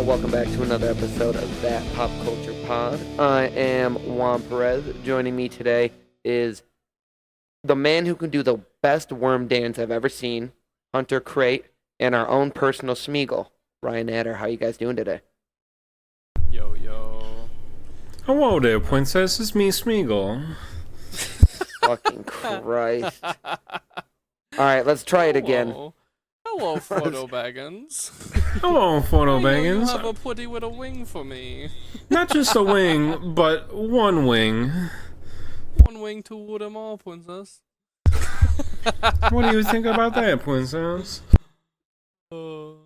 Welcome back to another episode of That Pop Culture Pod. I am Juan Perez. Joining me today is the man who can do the best worm dance I've ever seen, Hunter Crate, and our own personal Smeago, Ryan Adder. How you guys doing today? Yo, yo. Hello there, Pwincess. It's me, Smeago. Fucking Christ. Alright, let's try it again. Hello, Photo Baggins. Hello, Photo Baggins. You have a putty with a wing for me. Not just a wing, but one wing. One wing to wood 'em all, Princess. What do you think about that, Princess? I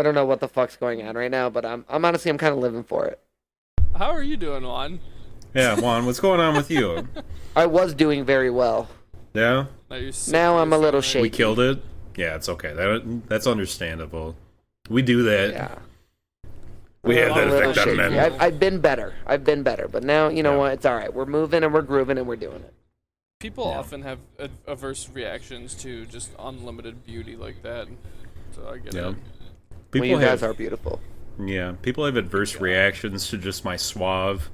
don't know what the fuck's going on right now, but I'm honestly kind of living for it. How are you doing, Yeah, Juan, what's going on with you? I was doing very well. Yeah? Now I'm a little shaky. We killed it? Yeah, it's okay. That's understandable. We do that. Yeah. We have that effect on men. I've been better. But now, you know what? It's alright. We're moving and we're grooving and we're doing it. People often have adverse reactions to just unlimited beauty like that. So I get it. You guys are beautiful. Yeah. People have adverse reactions to just my suave,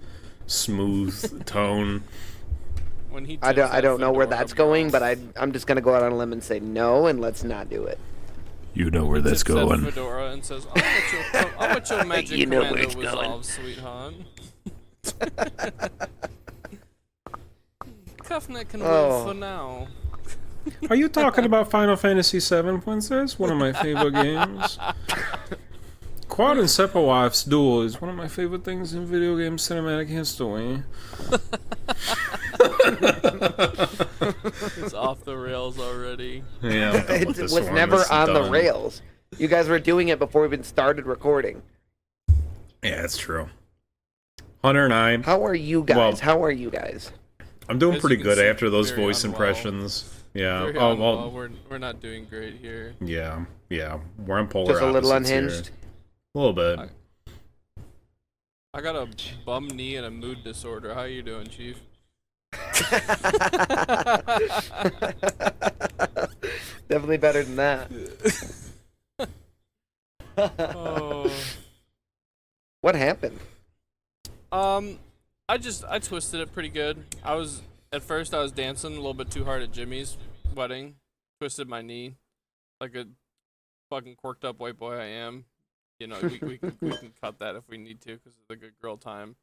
smooth tone. When he I don't know where that's going, but I'm just gonna go out on a limb and say no, and let's not do it. You know where that's going. That fedora and says, "I'll bet your magic you know commando resolve, sweetheart." Cuffneck can wait for now. Are you talking about Final Fantasy VII, Princess? One of my favorite games. Quad and Sephiroth's duel is one of my favorite things in video game cinematic history. It's off the rails already. Yeah, it was never on the rails. You guys were doing it before we even started recording. Yeah, that's true. Hunter and I. How are you guys? I'm doing pretty good after those voice impressions. Yeah. We're not doing great here. Yeah. We're on polar opposites. Just a little unhinged. Here. A little bit. I got a bum knee and a mood disorder. How you doing, Chief? Definitely better than that. What happened? I twisted it pretty good. At first I was dancing a little bit too hard at Jimmy's wedding. Twisted my knee like a fucking quirked up white boy I am. You know, we can cut that if we need to because it's a good girl time.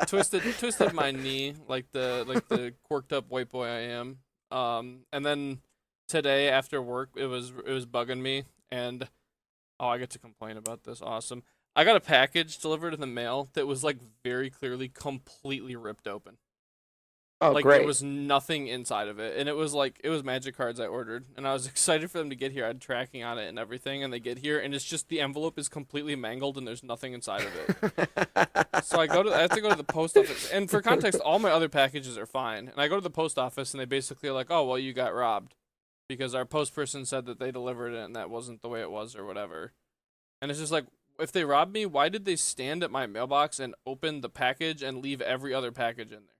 Twisted my knee like the quirked up white boy I am. And then today after work it was bugging me, and I get to complain about this. Awesome. I got a package delivered in the mail that was like very clearly completely ripped open. Oh, like, great. There was nothing inside of it, and it was magic cards I ordered, and I was excited for them to get here. I had tracking on it and everything, and they get here, and it's just the envelope is completely mangled, and there's nothing inside of it. So I have to go to the post office, and for context, all my other packages are fine. And I go to the post office, and they basically are like, "Oh, well, you got robbed, because our post person said that they delivered it, and that wasn't the way it was, or whatever." And it's just like, if they robbed me, why did they stand at my mailbox and open the package and leave every other package in there?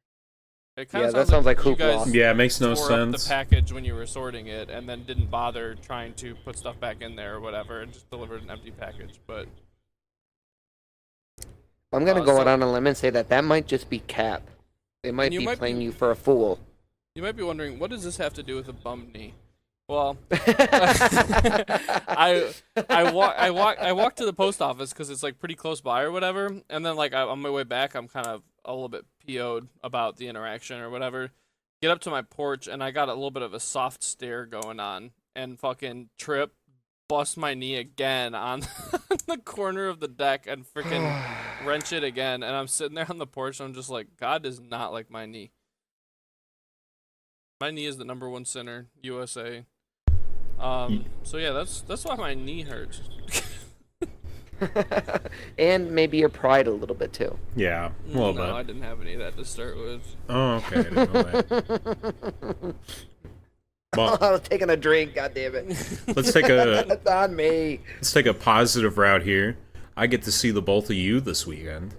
That sounds like hoopla. Yeah, it makes no sense. The package when you were sorting it, and then didn't bother trying to put stuff back in there or whatever, and just delivered an empty package. But I'm gonna go out on a limb and say that might just be cap. They might be playing you for a fool. You might be wondering, what does this have to do with a bum knee? Well, I walk to the post office because it's like pretty close by or whatever, and then like on my way back, I'm kind of a little bit PO'd about the interaction or whatever. Get up to my porch, and I got a little bit of a soft stare going on, and fucking trip, bust my knee again on the corner of the deck, and freaking wrench it again. And I'm sitting there on the porch, and I'm just like, God does not like my knee. My knee is the #1 sinner, USA. So yeah, that's why my knee hurts. And maybe your pride a little bit too. Yeah, a little No, I bit. didn't have any of that to start with. Oh, okay. I didn't know that. Well, I was taking a drink. God damn it! let's take That's on me. a positive route here. I get to see the both of you this weekend.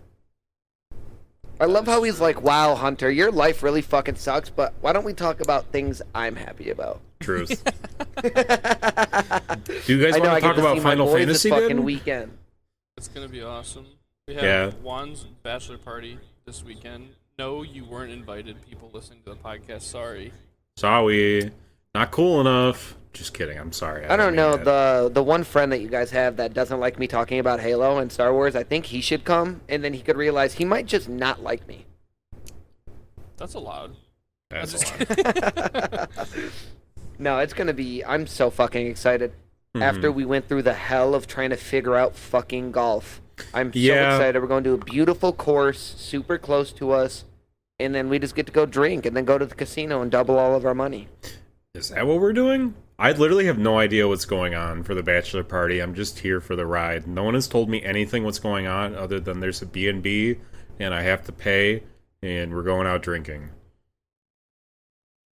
I love how he's like, "Wow, Hunter, your life really fucking sucks." But why don't we talk about things I'm happy about? Truth. Do you guys I know want I to get talk to about see my Final boys Fantasy this fucking then? weekend. It's gonna be awesome. We have Yeah. Juan's bachelor party this weekend. No, you weren't invited. People listening to the podcast, sorry. Sorry. Not cool enough. Just kidding. I'm sorry. I don't mean know that. the one friend that you guys have that doesn't like me talking about Halo and Star Wars. I think he should come, and then he could realize he might just not like me. That's allowed. That's I'm a just lot. No, it's gonna be. I'm so fucking excited. Mhm. After we went through the hell of trying to figure out fucking golf, I'm so Yeah. excited. We're going to a beautiful course, super close to us, and then we just get to go drink and then go to the casino and double all of our money. Is that what we're doing? I literally have no idea what's going on for the bachelor party. I'm just here for the ride. No one has told me anything what's going on other than there's a B&B and I have to pay and we're going out drinking.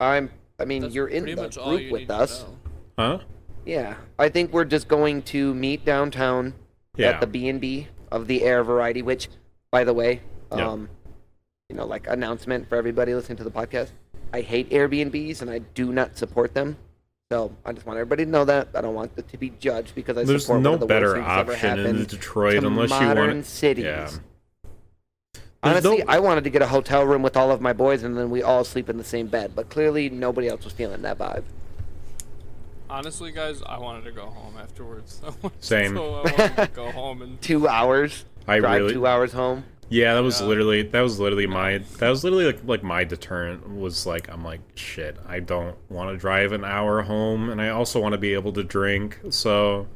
I mean, That's you're in pretty the much all group you with need to us. know. Huh? Yeah, I think we're just going to meet downtown Yeah. at the B&B of the Air Variety, which, by the way, Yeah. you know, like announcement for everybody listening to the podcast. I hate Airbnbs and I do not support them. So I just want everybody to know that. I don't want it to be judged because I There's support no one of the better worst things ever option in happened Detroit to unless you modern want cities. Yeah. Honestly, no- I wanted to get a hotel room with all of my boys and then we all sleep in the same bed. But clearly nobody else was feeling that vibe. Honestly, guys, I wanted to go home afterwards. Same. So I wanted to go home and 2 hours. I drive really 2 hours home. Yeah, that was Yeah. literally like my deterrent was like I'm like shit, I don't want to drive an hour home and I also want to be able to drink. So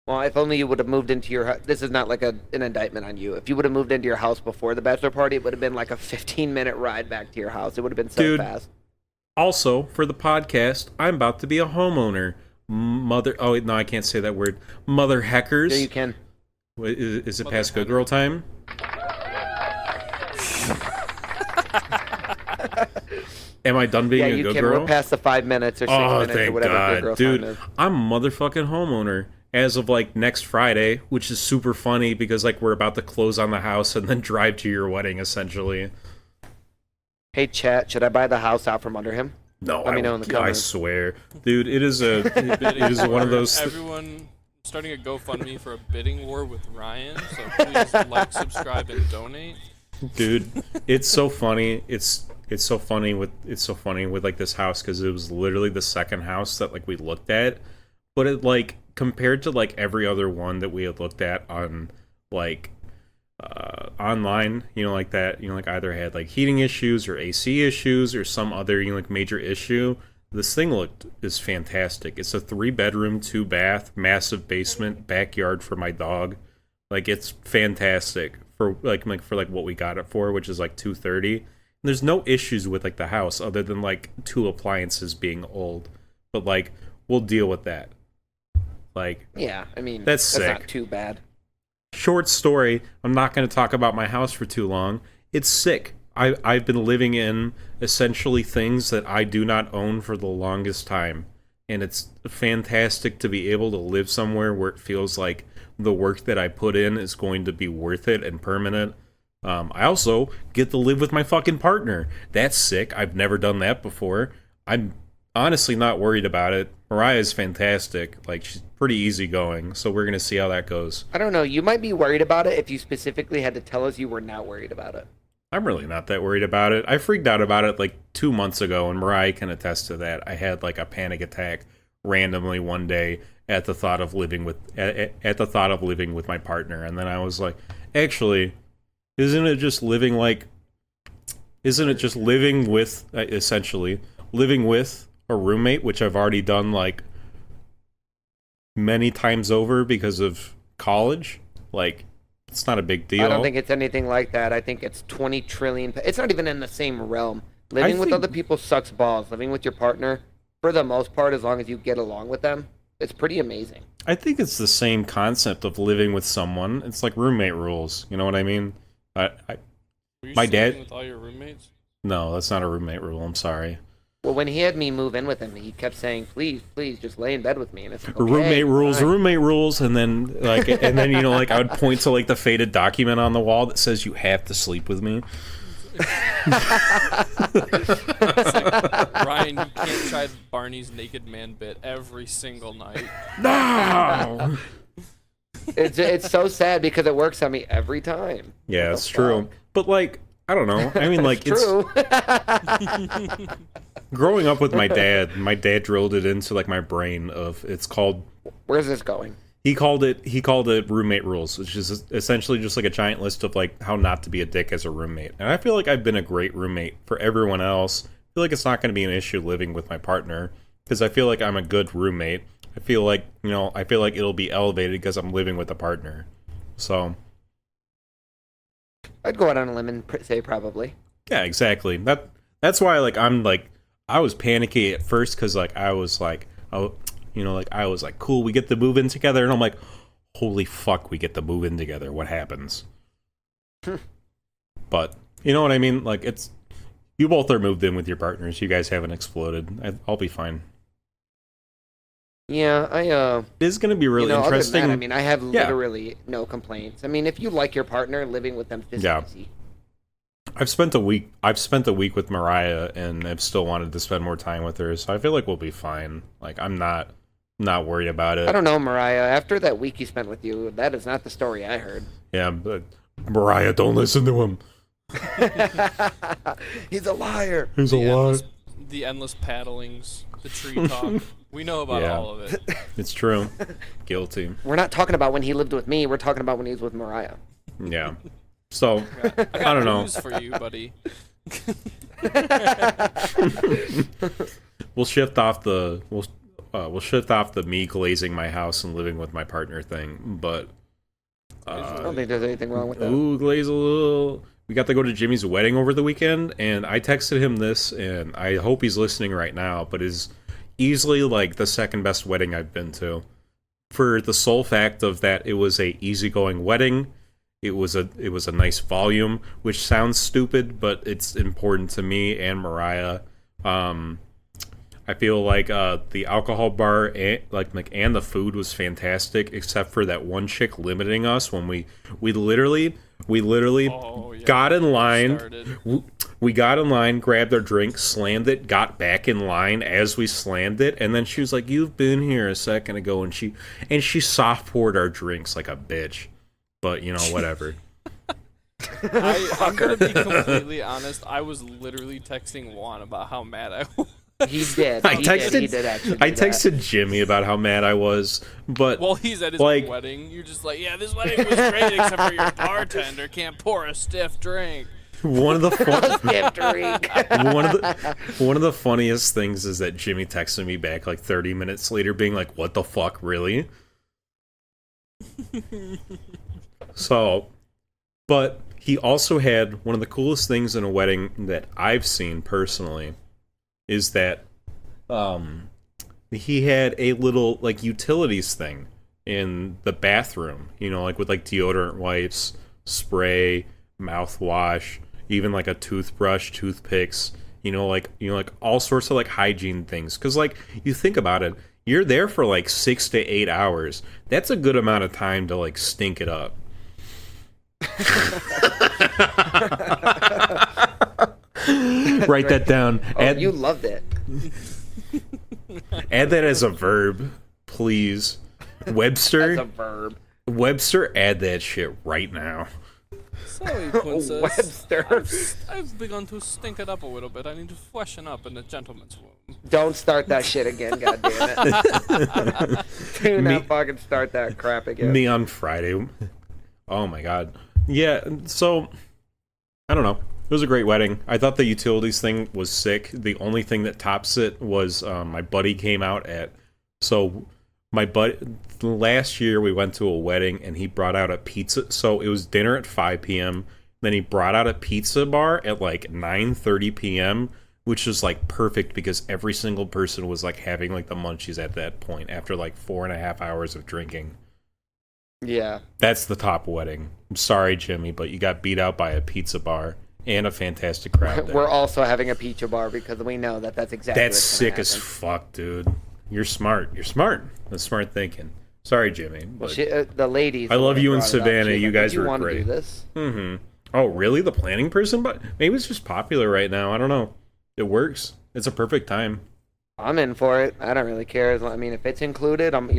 Well, if only you would have moved into your. This is not like an indictment on you. If you would have moved into your house before the bachelor party, it would have been like a 15-minute ride back to your house. It would have been so Dude. fast. also for the podcast, I'm about to be a homeowner. Mother Oh no, I can't say that word. Mother heckers. Yeah, you can. Wait, is it Mother past good hecker. girl time? Am I done being Yeah, a you good can. girl? We're past the 5 minutes or 6 Oh, minutes or thank whatever God, good girl dude! time is. I'm a motherfucking homeowner as of like next Friday, which is super funny because like we're about to close on the house and then drive to your wedding, essentially. Hey, chat, should I buy the house out from under him? No, Let me know in the I comments. swear, dude, it is one of those. Everyone starting a GoFundMe for a bidding war with Ryan. So please like, subscribe, and donate. Dude, it's so funny. It's so funny with like this house because it was literally the second house that like we looked at, but it like compared to like every other one that we had looked at on like online, you know, like that, you know, like either had like heating issues or AC issues or some other, you know, like major issue. This thing is fantastic. It's a 3-bedroom, 2-bath, massive basement, backyard for my dog. Like it's fantastic for like what we got it for, which is like $230. There's no issues with like the house other than like 2 appliances being old, but like we'll deal with that. Like Yeah, I mean, That's not sick. too bad. short story, I'm not going to talk about my house for too long. It's sick. I've been living in essentially things that I do not own for the longest time, and it's fantastic to be able to live somewhere where it feels like the work that I put in is going to be worth it and permanent. I also get to live with my fucking partner. That's sick. I've never done that before. I'm honestly not worried about it. Mariah's fantastic. Like, she's pretty easygoing, so we're going to see how that goes. I don't know. You might be worried about it if you specifically had to tell us you were not worried about it. I'm really not that worried about it. I freaked out about it like 2 months ago, and Mariah can attest to that. I had like a panic attack randomly one day at the thought of living with my partner, and then I was like, actually, isn't it just living with essentially living with a roommate, which I've already done like many times over because of college? Like, it's not a big deal. I don't think it's anything like that. I think it's 20 trillion. It's not even in the same realm. Living with think- other people sucks balls. Living with your partner, for the most part, as long as you get along with them, it's pretty amazing. I think it's the same concept of living with someone. It's like roommate rules. You know what I mean? I Were you My dad- sleeping with all your roommates? No, that's not a roommate rule. I'm sorry. Well, when he had me move in with him, he kept saying, "Please, please, just lay in bed with me." And it's like, okay, Roommate rules, and then like I would point to like the faded document on the wall that says you have to sleep with me. It's like, Ryan, you can't try Barney's naked man bit every single night. No. It's so sad because it works on me every time. Yeah, What it's the true. fuck? But like, I don't know. I mean, like, it's True. growing up with my dad. My dad drilled it into like my brain of it's called. Where's this going? He called it roommate rules, which is essentially just like a giant list of like how not to be a dick as a roommate. And I feel like I've been a great roommate for everyone else. I feel like it's not going to be an issue living with my partner because I feel like I'm a good roommate. I feel like it'll be elevated because I'm living with a partner. So I'd go out on a limb and say probably. yeah, exactly. That's why like I was panicky at first because like I was like, oh, I was like, cool, we get to move in together, and I'm like, holy fuck, we get to move in together. What happens? But you know what I mean? Like it's you both are moved in with your partners. You guys haven't exploded. I'll be fine. Yeah, It is going to be really other than interesting. that, I mean, I have literally no complaints. I mean, if you like your partner, living with them is easy. I've spent a week with Mariah, and I've still wanted to spend more time with her, so I feel like we'll be fine. Like I'm not worried about it. I don't know, Mariah. After that week he spent with you, that is not the story I heard. Yeah, but Mariah, don't listen to him. He's a liar. He's a liar. The endless paddlings, the tree talk. We know about all of it. It's true. Guilty. We're not talking about when he lived with me. We're talking about when he was with Mariah. Yeah. So I got I don't know. news for you, buddy. We'll shift off the me glazing my house and living with my partner thing, but I don't think there's anything wrong with that. ooh, glaze a little. We got to go to Jimmy's wedding over the weekend, and I texted him this, and I hope he's listening right now, but is easily like the second best wedding I've been to. For the sole fact of that it was a easygoing wedding. It was a nice volume, which sounds stupid, but it's important to me and Mariah. I feel like the alcohol bar and the food was fantastic, except for that one chick limiting us when we literally got in line. We got in line, grabbed our drink, slammed it, got back in line as we slammed it, and then she was like, "You've been here a second ago," and she soft poured our drinks like a bitch. But whatever. I'm gonna be completely honest. I was literally texting Juan about how mad I was. He did. I He did actually do I that. texted Jimmy about how mad I was, but While he's at his wedding, you're just like, yeah, this wedding was great, except for your bartender can't pour a stiff drink. one of the Stiff drink. one of the funniest things is that Jimmy texted me back like 30 minutes later, being like, "What the fuck, really?" So, but he also had one of the coolest things in a wedding that I've seen personally is that he had a little like utilities thing in the bathroom, with like deodorant wipes, spray, mouthwash, even like a toothbrush, toothpicks, like all sorts of like hygiene things. Cause like you think about it, you're there for like 6 to 8 hours. That's a good amount of time to like stink it up. Write that down. You loved it. Add that as a verb, please. Webster. As a verb. Webster, add that shit right now. Sorry, Pwincess. Webster. I've begun to stink it up a little bit. I need to freshen up in the gentleman's room. Don't start that shit again, goddammit. Do not fucking start that crap again. Me on Friday. Oh my god. Yeah, so I don't know. It was a great wedding. I thought the utilities thing was sick. The only thing that tops it was my buddy came out at. So my buddy last year we went to a wedding and he brought out a pizza. So it was dinner at 5 p.m. Then he brought out a pizza bar at like 9:30 p.m. which was like perfect because every single person was like having like the munchies at that point after like 4.5 hours of drinking. Yeah. That's the top wedding. I'm sorry, Jimmy, but you got beat out by a pizza bar and a fantastic crowd there. We're also having a pizza bar because we know that that's exactly That's what's gonna sick as happen. fuck, dude. You're smart. You're smart. That's smart thinking. Sorry, Jimmy. Well, But the ladies. I love the you one in that brought it up. Savannah. She's You like, guys "Did you were want great." to do this? Mm-hmm. Oh, really? The planning person? But maybe it's just popular right now. I don't know. It works. It's a perfect time. I'm in for it. I don't really care. I mean, if it's included, I'm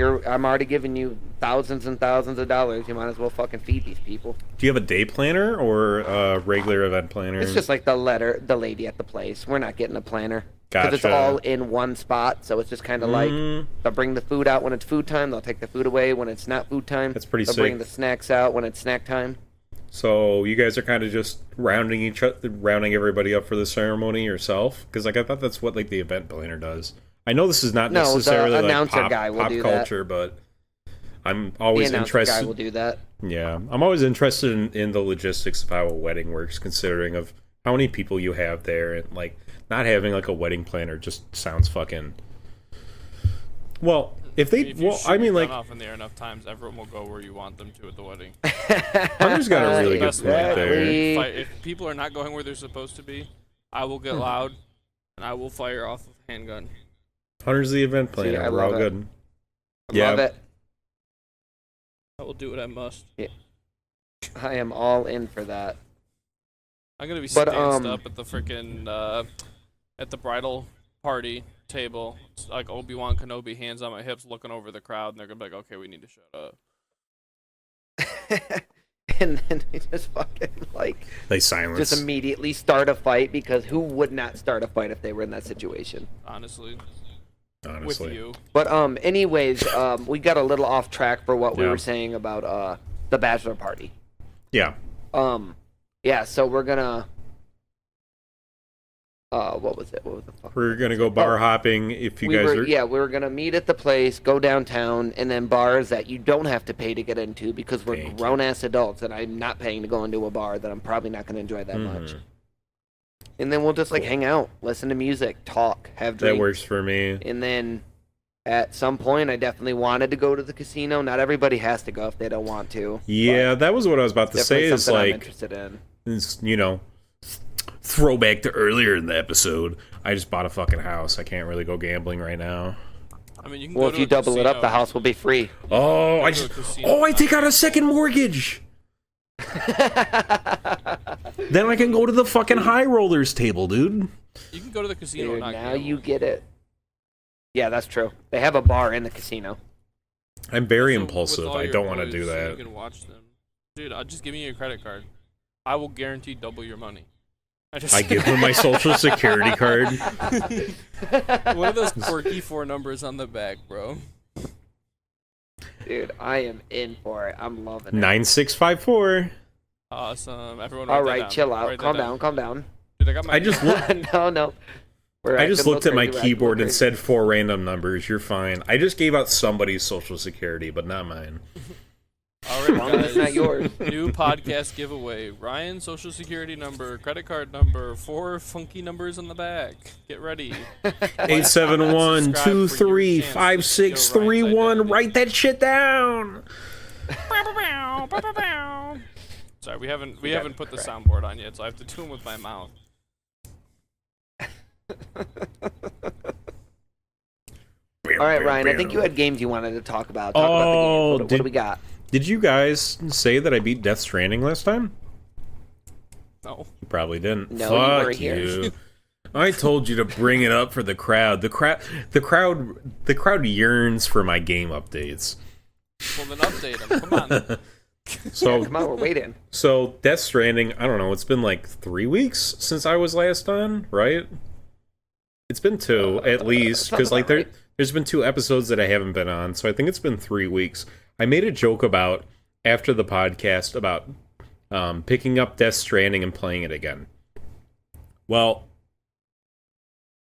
already giving you thousands and thousands of dollars. You might as well fucking feed these people. Do you have a day planner or a regular event planner? It's just like the lady at the place. We're not getting a planner. Gotcha. Because it's all in one spot, so it's just kind of like they'll bring the food out when it's food time. They'll take the food away when it's not food time. That's pretty They'll sick. bring the snacks out when it's snack time. So you guys are kind of just rounding everybody up for the ceremony yourself? Because like I thought that's what like the event planner does. I know this is not No, the necessarily like announcer pop, guy will pop do that. culture, but I'm The always announcer interested. guy will do that. Yeah, I'm always interested in the logistics of how a wedding works, considering of how many people you have there, and like not having like a wedding planner just sounds fucking. Well, if they, If you well, shoot I mean, your like, gun off in the air enough times, everyone will go where you want them to at the wedding. Hunter's got a really good Best point way. there. If people are not going where they're supposed to be, I will get loud, and I will fire off a handgun. Hunter's the event planner. I We're love all it. good. I Yeah. love it. I will do what I must. I am all in for that. I'm gonna be But, stanced up at the freaking at the bridal party table. It's like Obi-Wan Kenobi, hands on my hips, looking over the crowd, and they're gonna be like, "Okay, we need to shut up." And then they just fucking like They silence. just immediately start a fight because who would not start a fight if they were in that situation? Honestly, honestly. with you. But anyways, we got a little off track for what we Yeah. were saying about the bachelor party. Yeah. Yeah, so we're gonna what was it? What was the fuck? We're gonna go bar hopping if you guys are. Yeah, we were gonna meet at the place, go downtown, and then bars that you don't have to pay to get into because we're Thank you. grown ass adults, and I'm not paying to go into a bar that I'm probably not gonna enjoy that much. Mhm. And then we'll just like Cool. hang out, listen to music, talk, have drinks. That works for me. And then at some point, I definitely wanted to go to the casino. Not everybody has to go if they don't want to. Yeah, that was what I was about to say. Definitely Is something I'm like, interested in. is, you know, throwback to earlier in the episode. I just bought a fucking house. I can't really go gambling right now. I mean, you can Well, go if to you a double it up, casino. the house will be free. Oh, I Go to a just. casino. Oh, I take out a second mortgage. Then I can go to the fucking high rollers table, dude. You can go to the casino Dude, and not now gamble. you get it. Yeah, that's true. They have a bar in the casino. I'm very So, with impulsive. all I your don't want to boys, do so that. You can watch them. Dude, just give me your credit card. I will guarantee double your money. I give them my social security card. What are those quirky 4 numbers on the back, bro? Dude, I am in for it. I'm loving it. 9654. Awesome. Everyone. All write that right, down. chill out. Write that Calm down. Calm down. Dude, I got my. I just looked. No. I just looked at my keyboard and and said 4 random numbers. You're fine. I just gave out somebody's social security, but not mine. All As long right, as it's not guys. yours. New podcast giveaway. Ryan's social security number, credit card number, 4 funky numbers on the back. Get ready. 871-23-5631. Write that shit down. Sorry, we haven't got it put the correct. soundboard on yet, so I have to do them with my mouth. All right, Ryan. I think you had games you wanted to talk about. Talk about the Oh, games. What do we got? Did you guys say that I beat Death Stranding last time? No. You probably didn't. No, you Fuck weren't here. you. I told you to bring it up for the crowd. The crowd yearns for my game updates. Well, then update them. Come on. So Come on, we're waiting. So Death Stranding, I don't know, it's been like 3 weeks since I was last on, right? It's been 2 at least, because sounds like about right. there's been 2 episodes that I haven't been on, so I think it's been 3 weeks. I made a joke about after the podcast about picking up Death Stranding and playing it again. Well,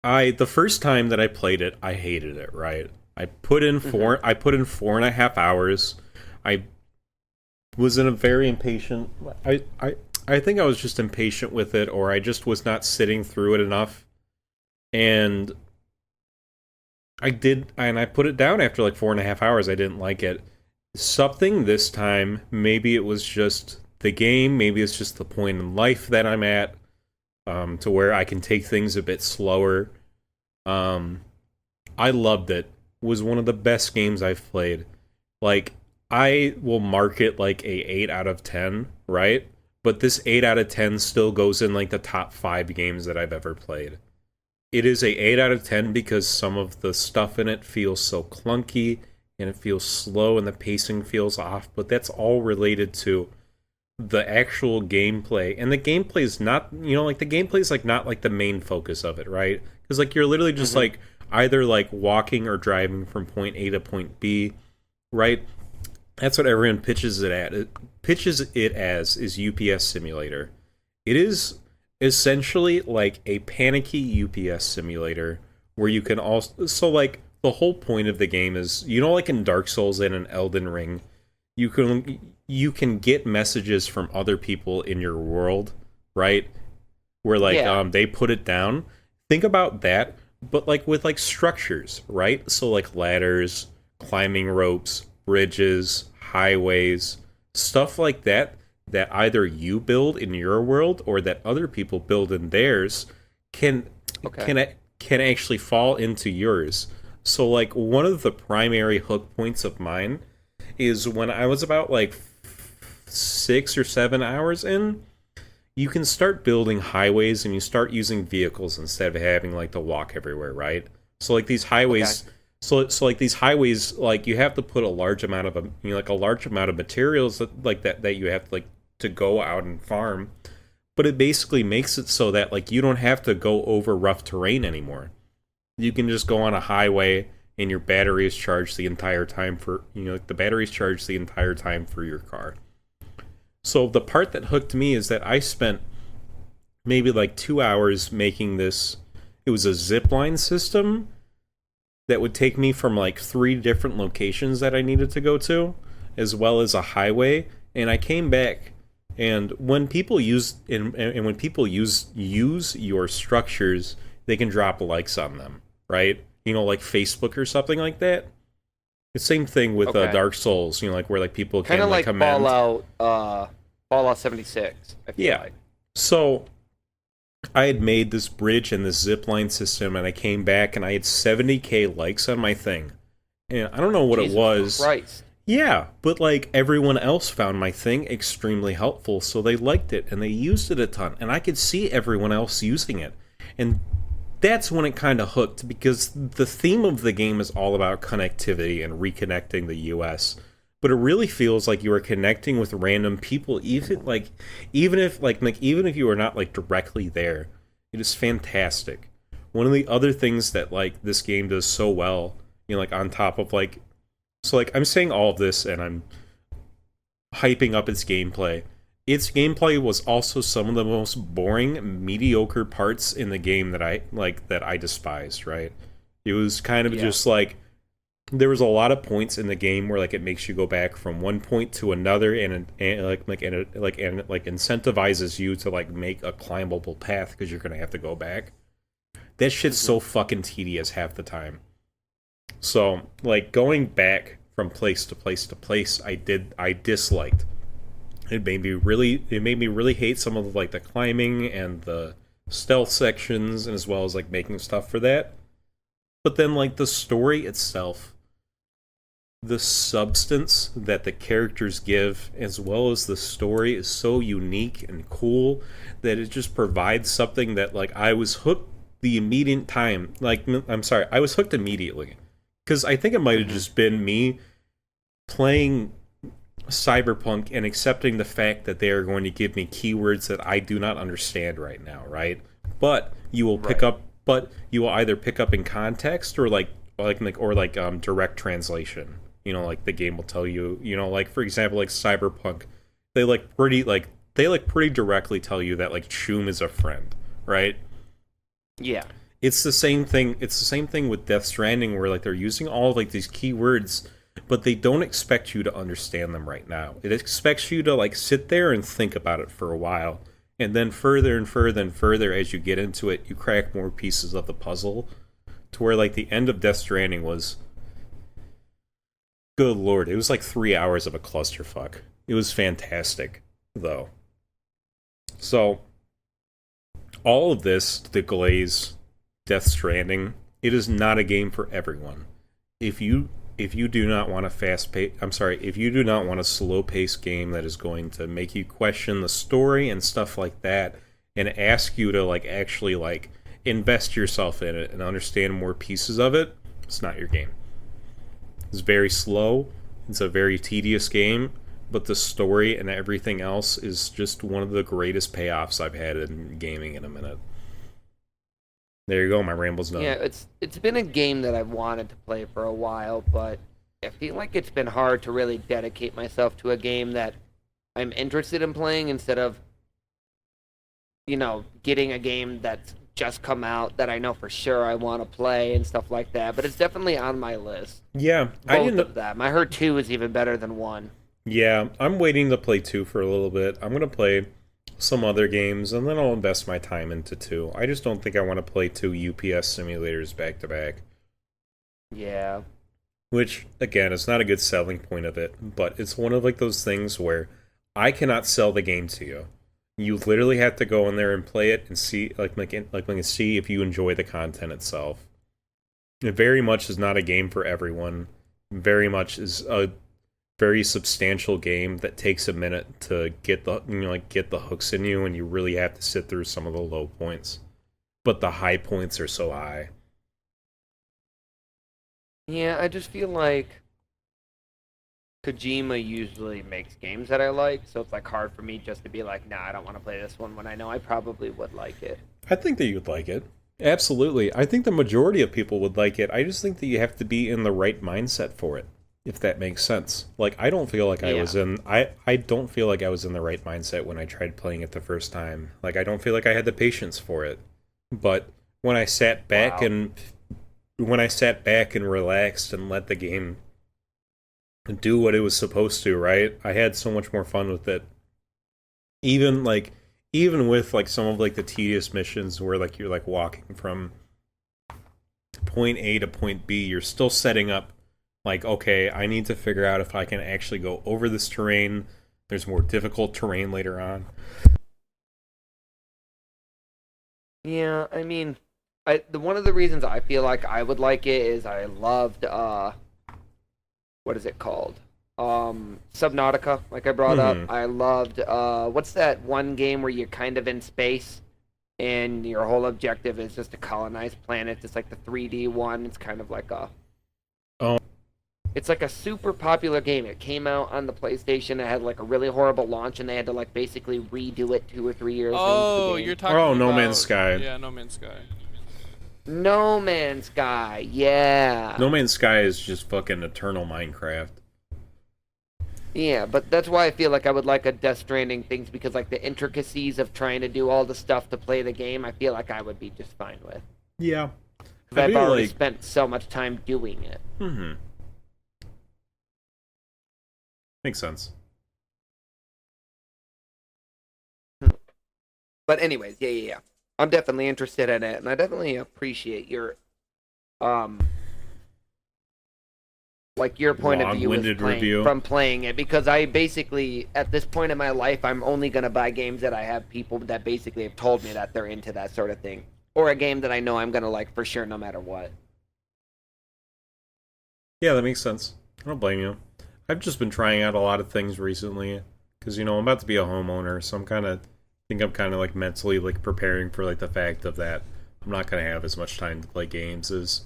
the first time that I played it, I hated it. Right? I put in 4.5 hours. I was in a very impatient. I think I was just impatient with it, or I just was not sitting through it enough. And I put it down after like 4.5 hours. I didn't like it. Something this time, maybe it was just the game, maybe it's just the point in life that I'm at, to where I can take things a bit slower. I loved it. It was one of the best games I've played. Like, I will mark it like a 8 out of 10, right? But this 8 out of 10 still goes in like the top 5 games that I've ever played. It is a 8 out of 10 because some of the stuff in it feels so clunky and it feels slow and the pacing feels off, but that's all related to the actual gameplay. And the gameplay is not, like the gameplay is like not like the main focus of it, right? Because like you're literally just like either like walking or driving from point A to point B, right? That's what everyone pitches it at. It pitches it as is UPS Simulator. It is essentially like a panicky UPS simulator where you can also, so like the whole point of the game is, like in Dark Souls and in Elden Ring, you can get messages from other people in your world, right? Where like they put it down. Think about that, but like with like structures, right? So like ladders, climbing ropes, bridges, highways, stuff like that either you build in your world or that other people build in theirs can actually fall into yours. So like one of the primary hook points of mine is when I was about like 6 or 7 hours in, you can start building highways and you start using vehicles instead of having like to walk everywhere, right? So like these highways So like these highways, like you have to put a large amount of a large amount of materials that you have to go out and farm, but it basically makes it so that like you don't have to go over rough terrain anymore. You can just go on a highway and your battery is charged the entire time for the battery's charged the entire time for your car. So the part that hooked me is that I spent maybe like 2 hours making this. It was a zipline system that would take me from like 3 different locations that I needed to go to, as well as a highway. And I came back, and when people use when people use your structures, they can drop likes on them, right? Like Facebook or something like that. The same thing with Dark Souls, like where like people can kind of like commend. Fallout 76. I feel like. So I had made this bridge and this zipline system, and I came back and I had 70k likes on my thing. And I don't know what Jesus it was. Christ. Yeah, but like everyone else found my thing extremely helpful, so they liked it and they used it a ton. And I could see everyone else using it. And that's when it kind of hooked, because the theme of the game is all about connectivity and reconnecting the US. But it really feels like you are connecting with random people, even if you are not like directly there. It is fantastic. One of the other things that like this game does so well, like on top of like, so like I'm saying all of this and I'm hyping up its gameplay. Its gameplay was also some of the most boring, mediocre parts in the game that I despised, right? It was kind of just like, there was a lot of points in the game where like it makes you go back from one point to another, and it incentivizes you to like make a climbable path because you're gonna have to go back. That shit's so fucking tedious half the time. So like going back from place to place to place, I disliked. It made me really hate some of like the climbing and the stealth sections, and as well as like making stuff for that. But then like the story itself, the substance that the characters give, as well as the story, is so unique and cool that it just provides something that like I was hooked the immediate time. I was hooked immediately, because I think it might have just been me playing Cyberpunk and accepting the fact that they are going to give me keywords that I do not understand right now, right? But you will pick up, you will either pick up in context or direct translation. Like the game will tell you, like for example, like Cyberpunk, they pretty directly tell you that like Choom is a friend, right? Yeah. It's the same thing. It's the same thing with Death Stranding, where like they're using all of like these keywords, but they don't expect you to understand them right now. It expects you to like sit there and think about it for a while, And then further and further and further as you get into it, you crack more pieces of the puzzle to where like the end of Death Stranding was, good lord, it was like 3 hours of a clusterfuck. It was fantastic, though. So, all of this, the Glaze, Death Stranding, it is not a game for everyone. If you do not want a if you do not want a slow-paced game that is going to make you question the story and stuff like that, and ask you to like actually like invest yourself in it and understand more pieces of it, it's not your game. It's very slow. It's a very tedious game, but the story and everything else is just one of the greatest payoffs I've had in gaming in a minute. There you go, my ramble's done. Yeah, it's been a game that I've wanted to play for a while, but I feel like it's been hard to really dedicate myself to a game that I'm interested in playing instead of, getting a game that's just come out that I know for sure I want to play and stuff like that. But it's definitely on my list. Yeah, Both of them. I heard 2 is even better than 1. Yeah, I'm waiting to play 2 for a little bit. I'm gonna play some other games, and then I'll invest my time into 2. I just don't think I want to play 2 UPS simulators back to back. Yeah. Which, again, is not a good selling point of it, but it's one of like those things where I cannot sell the game to you. You literally have to go in there and play it and see, see if you enjoy the content itself. It very much is not a game for everyone. Very much is a very substantial game that takes a minute to get the get the hooks in you, and you really have to sit through some of the low points. But the high points are so high. Yeah, I just feel like Kojima usually makes games that I like, so it's like hard for me just to be like, nah, I don't want to play this one when I know I probably would like it. I think that you'd like it. Absolutely. I think the majority of people would like it. I just think that you have to be in the right mindset for it, if that makes sense. Like, I don't feel like I don't feel like I was in the right mindset when I tried playing it the first time. Like, I don't feel like I had the patience for it. But when I sat back and relaxed and let the game do what it was supposed to, right? I had so much more fun with it. Even with like some of like the tedious missions where like you're like walking from point A to point B, you're still setting up like, okay, I need to figure out if I can actually go over this terrain. There's more difficult terrain later on. Yeah, I mean, one of the reasons I feel like I would like it is I loved what is it called? Subnautica, like I brought up. I loved what's that one game where you're kind of in space and your whole objective is just to colonize planets? It's like the 3D one. It's kind of like it's like a super popular game. It came out on the PlayStation. It had like a really horrible launch, and they had to like basically redo it 2 or 3 years. Oh, you're talking about No Man's Sky. Yeah, No Man's Sky. No Man's Sky, yeah. No Man's Sky is just fucking eternal Minecraft. Yeah, but that's why I feel like I would like a Death Stranding things, because like the intricacies of trying to do all the stuff to play the game, I feel like I would be just fine with. Yeah. Because I've already spent so much time doing it. Mm-hmm. Makes sense. But anyways, yeah. I'm definitely interested in it, and I definitely appreciate your your point of view from playing it, because I basically, at this point in my life, I'm only going to buy games that I have people that basically have told me that they're into that sort of thing, or a game that I know I'm going to like for sure no matter what. Yeah, that makes sense. I don't blame you. I've just been trying out a lot of things recently, because, I'm about to be a homeowner, so I'm kind of like mentally like preparing for like the fact of that I'm not going to have as much time to play games as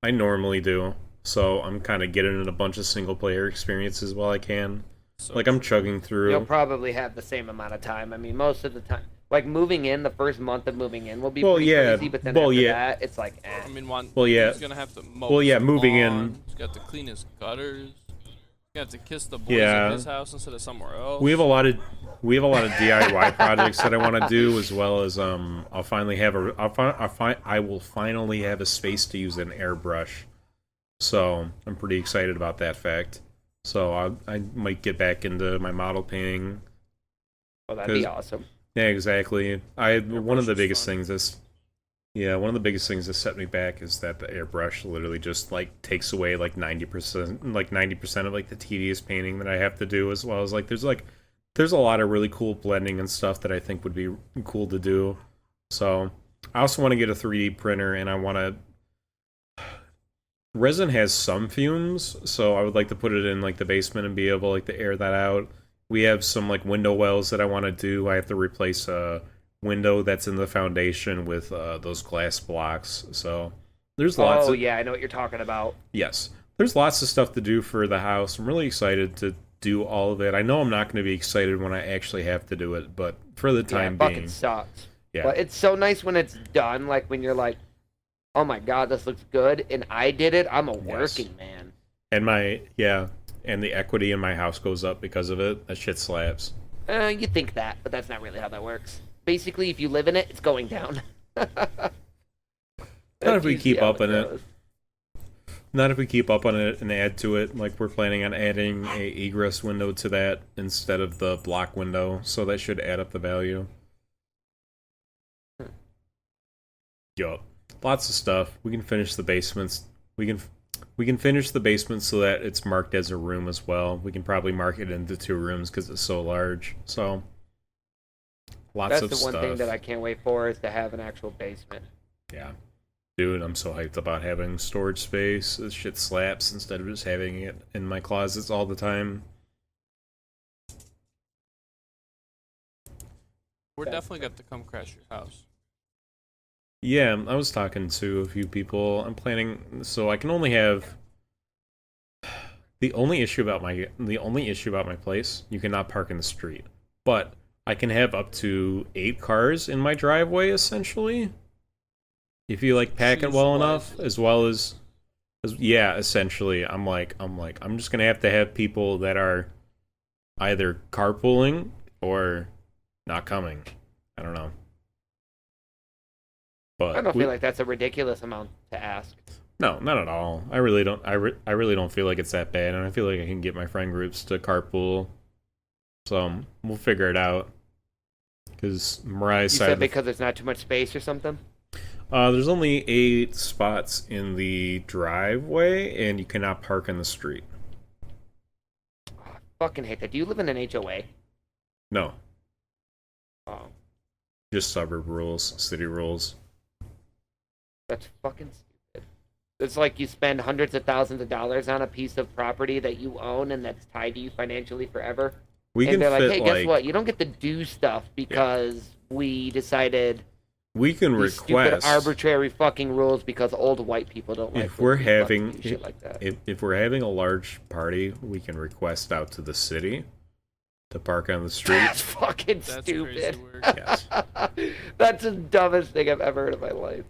I normally do. So I'm kind of getting in a bunch of single player experiences while I can. So like I'm chugging through. You'll probably have the same amount of time. I mean, most of the time, like moving in, the first month of moving in will be pretty crazy, but then after that, it's like, eh. I mean, he's gonna have to mow moving lawn. He's got to clean his gutters. You have to kiss the boys in his house instead of somewhere else. We have a lot of DIY projects that I want to do, as well as I will finally have a space to use an airbrush. So I'm pretty excited about that fact. So I might get back into my model painting. Oh, that'd be awesome. Yeah, exactly. One of the Airbrush is biggest fun. things is yeah, one of the biggest things that set me back is that the airbrush literally just like takes away like 90% of like the tedious painting that I have to do, as well as there's a lot of really cool blending and stuff that I think would be cool to do. So I also want to get a 3D printer, and I want to resin has some fumes, so I would like to put it in like the basement and be able like to air that out. We have some like window wells that I want to do. I have to replace a window that's in the foundation with those glass blocks. So there's lots Oh of yeah, I know what you're talking about. yes, there's lots of stuff to do for the house. I'm really excited to do all of it. I know I'm not going to be excited when I actually have to do it, but for the Yeah, time it fucking being, sucks. yeah, But it's so nice when it's done. Like when you're like, oh my god, this looks good, and I did it. I'm a yes. working man. And my yeah, and the equity in my house goes up because of it. That shit slaps. You think that, but that's not really how that works. Basically, if you live in it, it's going down. Not That's if we usually keep how up on it. goes. Not if we keep up on it and add to it. Like we're planning on adding a egress window to that instead of the block window, so that should add up the value. Yup. Lots of stuff. We can finish the basements. We can finish the basement so that it's marked as a room as well. We can probably mark it into 2 rooms because it's so large. So lots That's of the one thing that stuff. I can't wait for is to have an actual basement. Yeah. Dude, I'm so hyped about having storage space. This shit slaps instead of just having it in my closets all the time. We're That's definitely got to come crash your house. Yeah, I was talking to a few people. I'm planning, so I can only have the only issue about my place, you cannot park in the street. But I can have up to 8 cars in my driveway essentially. If you like pack it Choose well enough, wisely. as well as yeah, essentially, I'm just gonna have to have people that are either carpooling or not coming. I don't know. I But don't feel we like that's a ridiculous amount to ask. no, not at all. I really don't. I really don't feel like it's that bad, and I feel like I can get my friend groups to carpool. So we'll figure it out. Because Mariah's You side said of the because there's not too much space or something? there's only 8 spots in the driveway, and you cannot park in the street. Oh, I fucking hate that. Do you live in an HOA? No, Oh, just suburb rules, city rules. that's fucking stupid. It's like you spend hundreds of thousands of dollars on a piece of property that you own and that's tied to you financially forever. We And can they're like, fit hey, guess what? You don't get to do stuff yeah, because we decided we can these stupid request arbitrary fucking rules because old white people don't like if when we're we fucking having do shit like that. if we're having a large party, we can request out to the city to park on the street. That's fucking That's stupid. crazy work. Yes. That's the dumbest thing I've ever heard in my life.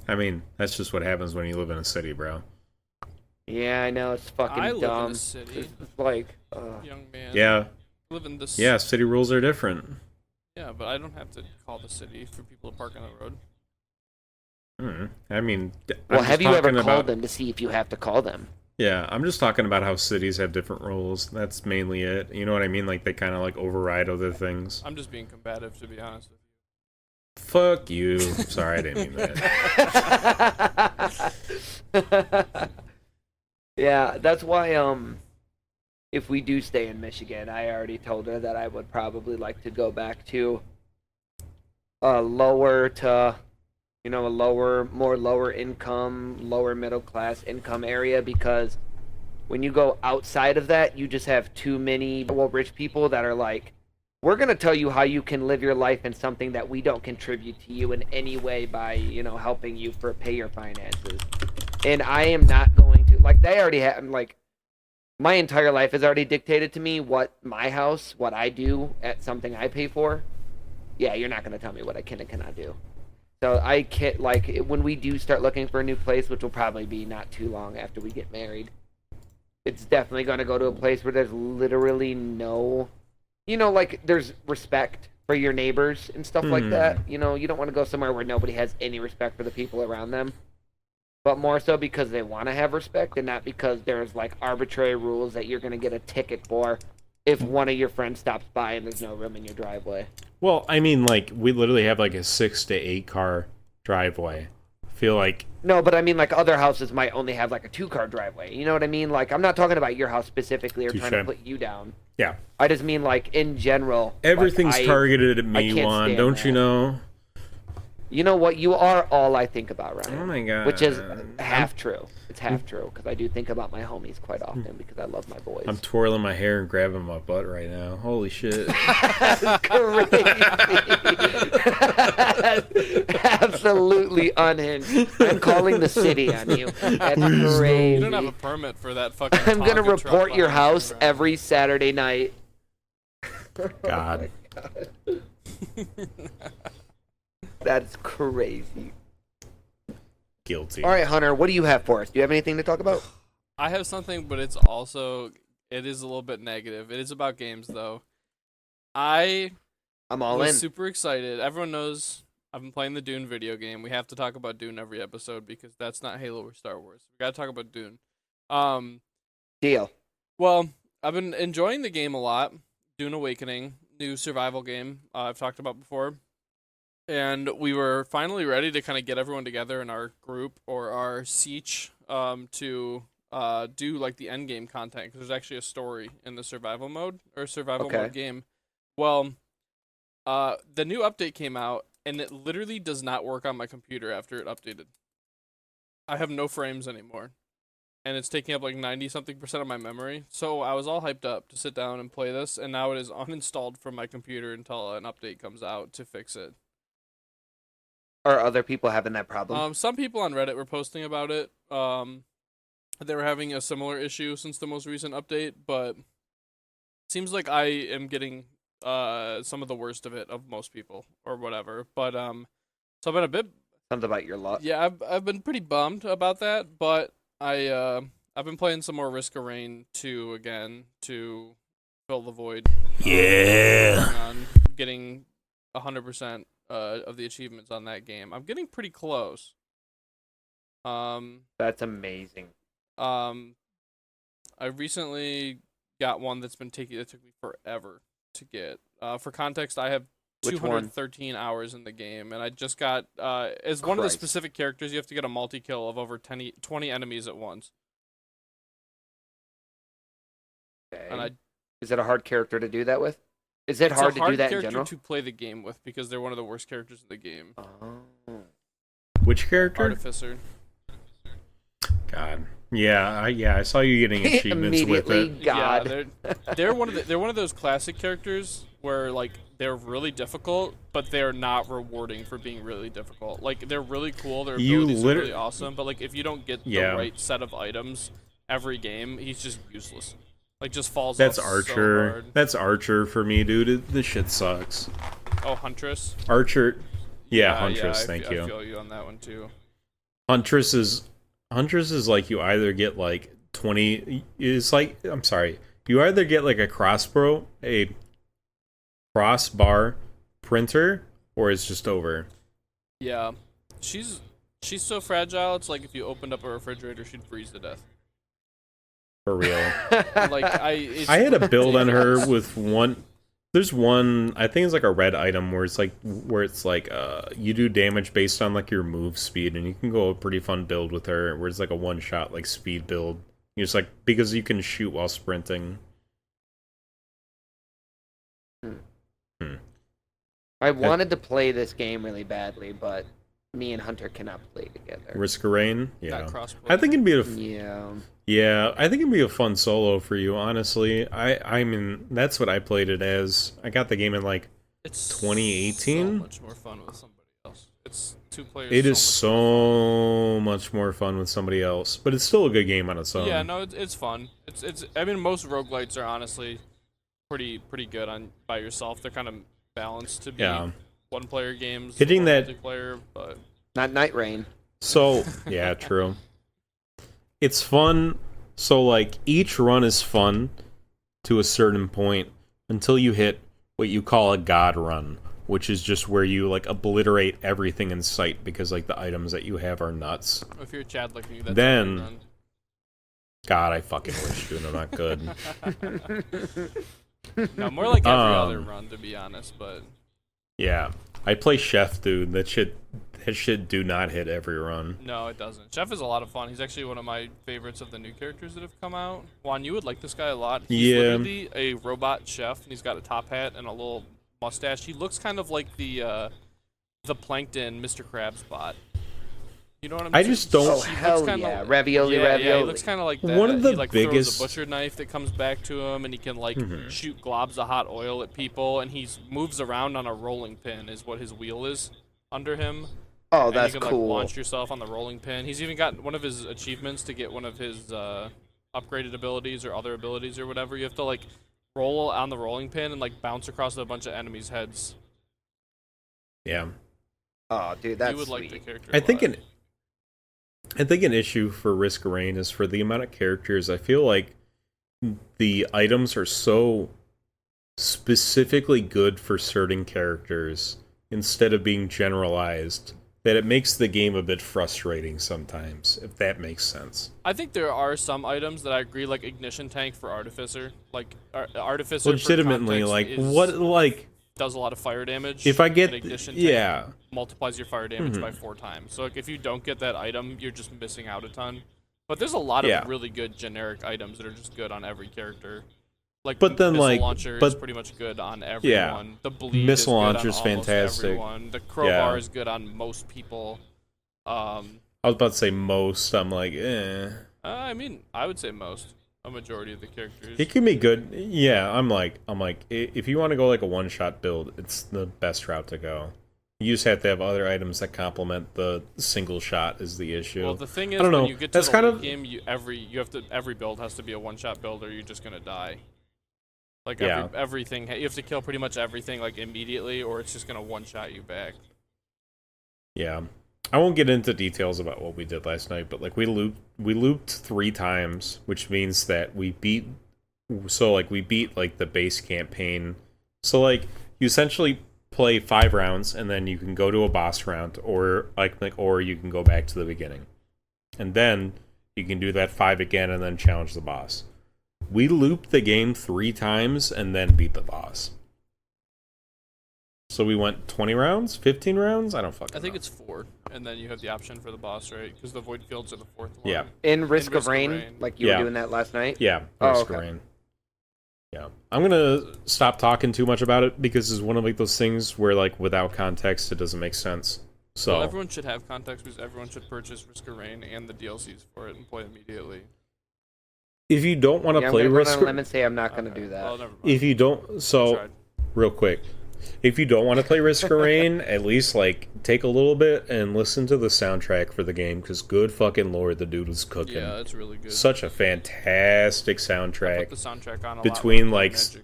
I mean, that's just what happens when you live in a city, bro. Yeah, I know it's fucking I live dumb. in a city, It's like, young man. Yeah, I live in this. yeah, city rules are different. Yeah, but I don't have to call the city for people to park on the road. I mean, well, I'm have just you ever talking called about, them to see if you have to call them? yeah, I'm just talking about how cities have different rules. That's mainly it. You know what I mean? Like, they kind of, like, override other things. I'm just being combative, to be honest with Fuck you. Sorry, I didn't mean that. Yeah, that's why if we do stay in Michigan, I already told her that I would probably like to go back to a lower to a more lower income, lower middle class income area because when you go outside of that, you just have too many rich people that are like, we're going to tell you how you can live your life in something that we don't contribute to you in any way by, helping you pay your finances. And I am not going to, like, they already have, like, my entire life has already dictated to me what my house, what I do at something I pay for. Yeah, you're not going to tell me what I can and cannot do. So I can't, like, when we do start looking for a new place, which will probably be not too long after we get married, it's definitely going to go to a place where there's literally no, like, there's respect for your neighbors and stuff like that. You don't want to go somewhere where nobody has any respect for the people around them. But more so because they want to have respect and not because there's, like, arbitrary rules that you're going to get a ticket for if one of your friends stops by and there's no room in your driveway. Well, I mean, like, we literally have like a 6 to 8 car driveway. I feel like No, but I mean, like, other houses might only have like a 2-car driveway. You know what I mean? Like, I'm not talking about your house specifically or trying to Touche. put you down. yeah, I just mean, like, in general. everything's like, targeted at I me, can't Juan. stand Don't you that. know? You know what? You are all I think about, Ryan. Oh my god. Which is half true. It's half true because I do think about my homies quite often because I love my boys. I'm twirling my hair and grabbing my butt right now. Holy shit. Crazy. Absolutely unhinged. I'm calling the city on you. That's Please crazy. You don't have a permit for that fucking. I'm gonna Tonka truck report your behind you, house bro. every Saturday night. God. That's crazy. Guilty. All right, Hunter, what do you have for us? Do you have anything to talk about? I have something, but it is a little bit negative. It is about games though. I I'm all was in. super excited. Everyone knows I've been playing the Dune video game. We have to talk about Dune every episode because that's not Halo or Star Wars. We gotta talk about Dune. Deal. Well, I've been enjoying the game a lot. Dune Awakening, new survival game I've talked about before. And we were finally ready to kind of get everyone together in our group or our siege to do like the end game content because there's actually a story in the survival mode or survival mode game. Well, the new update came out and it literally does not work on my computer after it updated. I have no frames anymore. And it's taking up like 90-something% of my memory. So I was all hyped up to sit down and play this, and now it is uninstalled from my computer until an update comes out to fix it. Are other people having that problem? Some people on Reddit were posting about it. They were having a similar issue since the most recent update, but it seems like I am getting some of the worst of it of most people or whatever. But so I've been a bit. Something about your luck. Yeah, I've been pretty bummed about that, but I've been playing some more Risk of Rain 2 again to fill the void. Yeah. On getting 100% of the achievements on that game. I'm getting pretty close. That's amazing. I recently got one that took me forever to get. For context, I have Which one? 213 hours in the game, and I just got as one of the Christ. specific characters, you have to get a multi-kill of over 20 enemies at once. Okay. And Is it a hard character to do that with? Is it it's hard a to do that in character general? to play the game with because they're one of the worst characters in the game. Oh. Which character? Artificer. God. Yeah, I saw you getting achievements with Immediately, it. God. Yeah, they're one of those classic characters where like they're really difficult, but they're not rewarding for being really difficult. Like they're really cool, their You abilities are really liter- awesome, but like if you don't get Yeah. the right set of items every game, he's just useless. Like just falls That's off Archer. So hard. That's Archer for me, dude. This shit sucks. Oh, Huntress. Archer. Yeah, Huntress. I Thank you. I feel you on that one too. Huntress is like you either get like 20 is like I'm sorry. You either get like a crossbow, a crossbar printer, or it's just over. Yeah, she's so fragile. It's like if you opened up a refrigerator, she'd freeze to death. For real. Like I had a build on her with one. There's one. I think it's like a red item where it's like you do damage based on like your move speed, and you can go a pretty fun build with her where it's like a one shot like speed build. You just like because you can shoot while sprinting. I wanted to play this game really badly, but me and Hunter cannot play together. Risk of Rain. not Yeah. crossplay. I think it'd be Yeah. Yeah, I think it'd be a fun solo for you, honestly. I mean, that's what I played it as. I got the game in like It's 2018? so much more fun with somebody else. It's two players. it is so so much more fun with somebody else, but it's still a good game on its own. Yeah, no, it's fun. It's. I mean, most roguelites are honestly pretty good on by yourself. They're kind of balanced to be Yeah. one player games. Hitting or that- multiplayer, but Not Night Rain. So, yeah, true. It's fun. So like each run is fun to a certain point until you hit what you call a god run, which is just where you like obliterate everything in sight because like the items that you have are nuts. if you're Chad like me, that's Then- a good run. God, I fucking wish, dude, I'm not good. No, more like every other Um, run, to be honest. But Yeah, I play Chef, dude. That shit do not hit every run. no, it doesn't. Chef is a lot of fun. He's actually one of my favorites of the new characters that have come out. Juan, you would like this guy a lot. He's Yeah. literally a robot chef, and he's got a top hat and a little mustache. He looks kind of like the Plankton Mr. Krabs bot. You know what I'm saying? I just don't- Oh, hell yeah. Ravioli, Yeah, ravioli. he looks kind of like that. One of the he like biggest- throws a butcher knife that comes back to him, and he can like shoot globs of hot oil at people, and he moves around on a rolling pin is what his wheel is under him. Oh, And that's you can cool. like launch yourself on the rolling pin. He's even got one of his achievements to get one of his upgraded abilities or other abilities or whatever. You have to like roll on the rolling pin and like bounce across a bunch of enemies' heads. Yeah. Oh, dude, that's You would sweet. like the character. I think a lot. I think an issue for Risk of Rain is for the amount of characters. I feel like the items are so specifically good for certain characters instead of being generalized that it makes the game a bit frustrating sometimes, if that makes sense. I think there are some items that I agree, like ignition tank for Artificer. Like Artificer, Legitimately, for like, context, what, like, does a lot of fire damage. if I get, an ignition tank yeah, multiplies your fire damage by 4 times. So like if you don't get that item, you're just missing out a ton. But there's a lot Yeah. of really good generic items that are just good on every character. Like But then, missile like, launcher is but- pretty much good on everyone. The bleed Missile is good launcher's on almost fantastic. everyone. The crowbar Yeah. is good on most people. I was about to say most, I'm like, I mean, I would say most. A majority of the characters. It can be good. Yeah, I'm like, if you want to go like a one-shot build, it's the best route to go. You just have to have other items that complement the single shot is the issue. Well, the thing is, I don't know. when you get to That's the kind late of- game, every build has to be a one-shot build, or you're just gonna die. Like Yeah. everything, you have to kill pretty much everything like immediately, or it's just gonna one-shot you back. Yeah. I won't get into details about what we did last night, but like we looped 3 times, which means that we beat like the base campaign. So like you essentially play 5 rounds and then you can go to a boss round or or you can go back to the beginning. And then you can do that 5 again and then challenge the boss. We looped the game 3 times and then beat the boss. So we went 20 rounds, 15 rounds? I don't fucking know. I think it's 4, and then you have the option for the boss, right? Because the void fields are the 4th one. Yeah. In Risk of Risk of Rain, Rain. like you Yeah. were doing that last night? Yeah, Oh, Risk of okay. Rain. Yeah. I'm gonna stop talking too much about it because it's one of like those things where like without context it doesn't make sense. So Well, everyone should have context because everyone should purchase Risk of Rain and the DLCs for it and play immediately. if you don't want to Yeah, I'm play gonna go Risk on a limb and say I'm not going to Okay, do that. Well, never mind. if you don't so Tried. real quick. If you don't want to play Risk of Rain, at least like take a little bit and listen to the soundtrack for the game because good fucking lord, the dude was cooking. Yeah, it's really good. Such a fantastic I soundtrack. put the soundtrack on a between, lot like, Magic.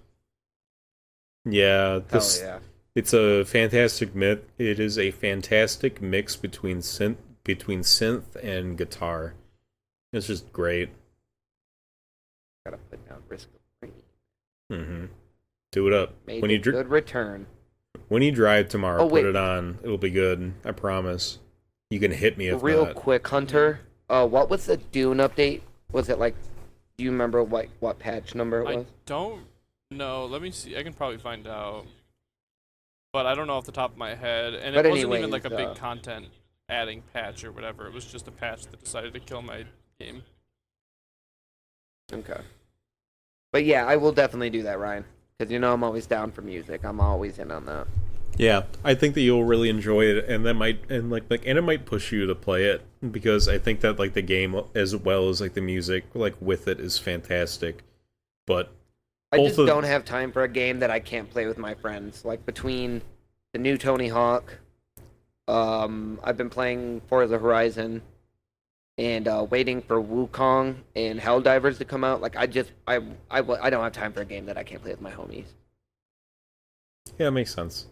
Yeah, Hell this yeah. it's a fantastic myth. It is a fantastic mix between synth and guitar. It's just great. Gotta put down Risk of Rain. Mm-hmm. Do it up Made when a you good return. when you drive tomorrow. Oh, wait. Put it on. It'll be good. I promise. You can hit me if Real not. quick, Hunter. What was the Dune update? Was it like? Do you remember what patch number it I was? don't know. Let me see. I can probably find out. But I don't know off the top of my head. And But it wasn't even like a anyways, big content adding patch or whatever. It was just a patch that decided to kill my game. Okay. But yeah, I will definitely do that, Ryan. Because you know I'm always down for music. I'm always in on that. Yeah, I think that you'll really enjoy it, and that might and it might push you to play it because I think that like the game as well as like the music like with it is fantastic. But I both just of- don't have time for a game that I can't play with my friends. Like between the new Tony Hawk, I've been playing Forza Horizon, and waiting for Wukong and Helldivers to come out. Like I don't have time for a game that I can't play with my homies. yeah, it makes sense.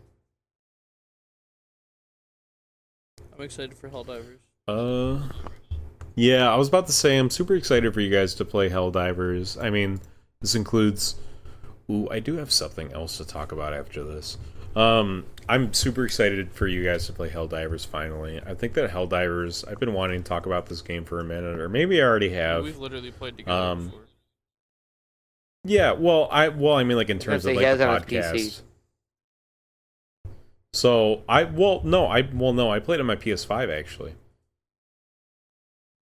I'm excited for Helldivers. Yeah, I was about to say I'm super excited for you guys to play Helldivers. I mean, this includes. Ooh, I do have something else to talk about after this. I'm super excited for you guys to play Helldivers finally. I think that Helldivers. I've been wanting to talk about this game for a minute, or maybe I already have. We've literally played together before. Yeah, I mean, like in terms say of he like has the it on his PC. podcast. So I played on my PS5 actually.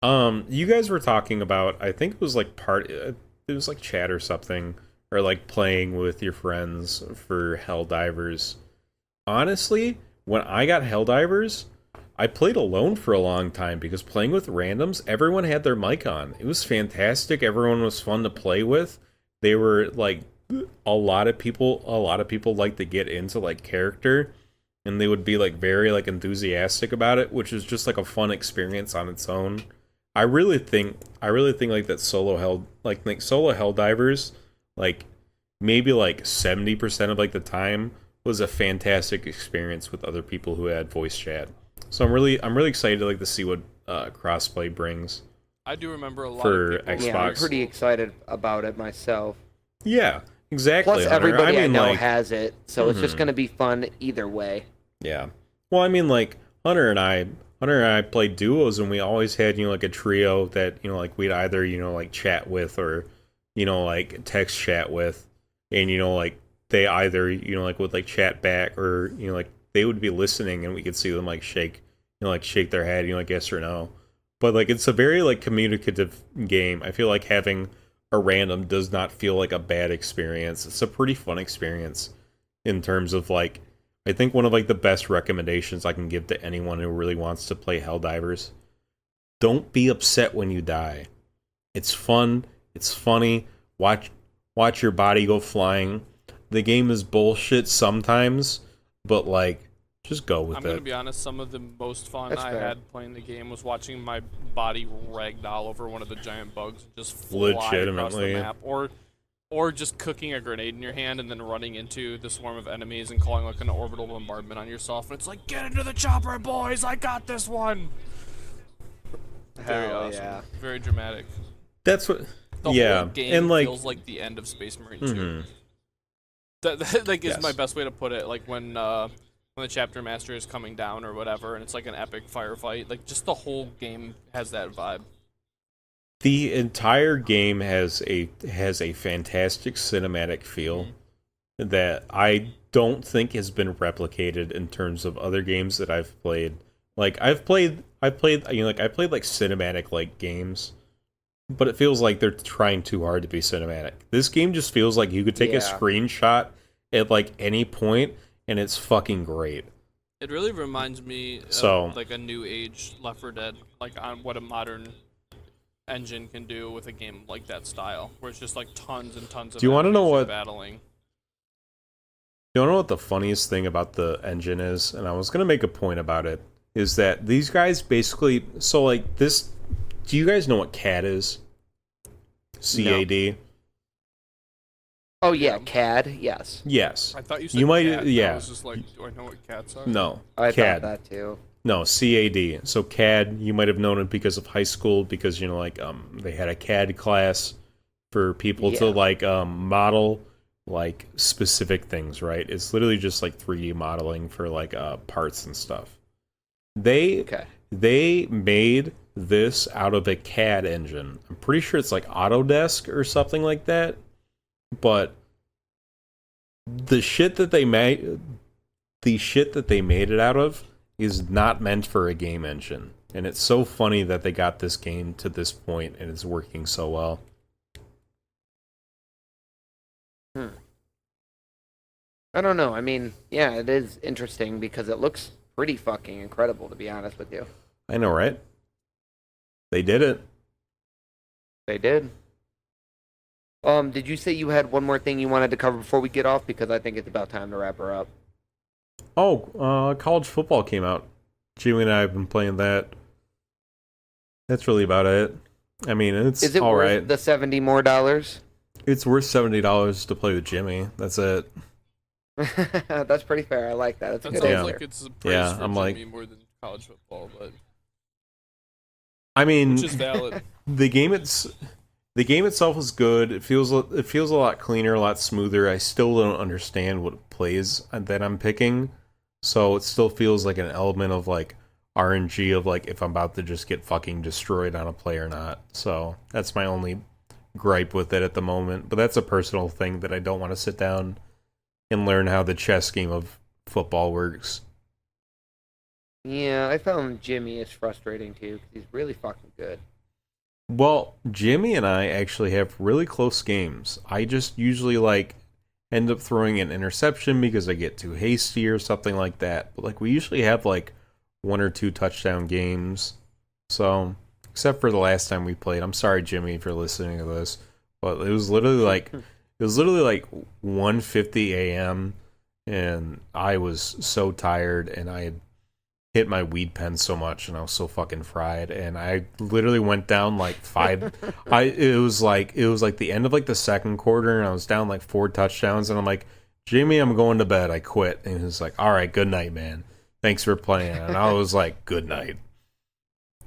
You guys were talking about, I think it was like it was like chat or something, or like playing with your friends for Helldivers. Honestly, when I got Helldivers, I played alone for a long time because playing with randoms, everyone had their mic on. It was fantastic. Everyone was fun to play with. They were like a lot of people like to get into like character, and they would be like very like enthusiastic about it, which is just like a fun experience on its own. I really think like that solo Helldivers, like maybe like 70% of like the time was a fantastic experience with other people who had voice chat. So I'm really excited to see what crossplay brings I do remember a lot for of people. Yeah, I'm Xbox. pretty excited about it myself. Yeah, exactly. Plus, Hunter. everybody I mean, know like, has it, so it's just mhm. going to be fun either way. Yeah. Well, I mean, like Hunter and I played duos, and we always had like a trio that like we'd either like chat with or like text chat with, and like they either like would like chat back or like they would be listening, and we could see them like shake like shake their head like yes or no. But like it's a very like communicative game. I feel like having a random does not feel like a bad experience. It's a pretty fun experience in terms of like I think one of like the best recommendations I can give to anyone who really wants to play Helldivers. Don't be upset when you die. It's fun, it's funny. Watch your body go flying. The game is bullshit sometimes, but like just go with I'm it. gonna be honest. Some of the most fun That's I fair. had playing the game was watching my body ragdoll over one of the giant bugs and just fly across the Legitimately. map, or just cooking a grenade in your hand and then running into the swarm of enemies and calling like an orbital bombardment on yourself. And it's like, get into the chopper, boys! I got this one. Very Hell awesome. yeah. Very dramatic. That's what The yeah, whole game and like feels like the end of Space Marine 2. mhm. That like is my Yes. best way to put it. Like when the chapter master is coming down or whatever, and it's like an epic firefight. Like just the whole game has that vibe. The entire game has a fantastic cinematic feel that I don't think has been replicated in terms of other games that I've played. Like I played like cinematic like games, but it feels like they're trying too hard to be cinematic. This game just feels like you could take a Yeah. screenshot at like any point and it's fucking great. It really reminds me So- of like a new age Left 4 Dead, like on what a modern engine can do with a game like that style, where it's just like tons and tons of Do you wanna know enemies what- and battling. You know what the funniest thing about the engine is? And I was gonna make a point about it, is that these guys basically so like this do you guys know what CAD is? CAD? Oh yeah, Yeah. CAD. Yes, Yes. I thought you said You might- cat, and yeah. I was just like, do I know what cats are? No. I CAD. thought that too. No, CAD. So CAD, you might have known it because of high school because like they had a CAD class for people to Yeah. like model like specific things, right? It's literally just like 3D modeling for like parts and stuff. They Okay. they made this out of a CAD engine. I'm pretty sure it's like Autodesk or something like that. But the shit that they made it out of is not meant for a game engine. And it's so funny that they got this game to this point and it's working so well. I don't know. I mean, yeah, it is interesting because it looks pretty fucking incredible, to be honest with you. I know, right? They did it. They did. Did you say you had one more thing you wanted to cover before we get off? Because I think it's about time to wrap her up. Oh, college football came out. Jimmy and I have been playing that. That's really about it. I mean, it's Is it all worth right. the $70 more? It's worth $70 to play with Jimmy. That's it. That's pretty fair. I like that. It's a That good sounds Yeah. like answer. it's a praise Yeah, for I'm Jimmy like- more than college football, but I mean, which is valid. the game itself is good. It feels a lot cleaner, a lot smoother. I still don't understand what plays that I'm picking, so it still feels like an element of like RNG of like if I'm about to just get fucking destroyed on a play or not. So that's my only gripe with it at the moment, but that's a personal thing that I don't want to sit down and learn how the chess game of football works. Yeah, I found Jimmy is frustrating too because he's really fucking good. Well, Jimmy and I actually have really close games. I just usually like end up throwing an interception because I get too hasty or something like that. But like we usually have like 1 or 2 touchdown games. So, except for the last time we played. I'm sorry, Jimmy, if you're listening to this, but it was literally like 1:50 a.m. and I was so tired and I had hit my weed pen so much and I was so fucking fried and I literally went down like 5 it was like the end of like the second quarter and I was down like 4 touchdowns and I'm like, Jimmy, I'm going to bed. I quit. And he was like, all right, good night, man. Thanks for playing. And I was like, good night.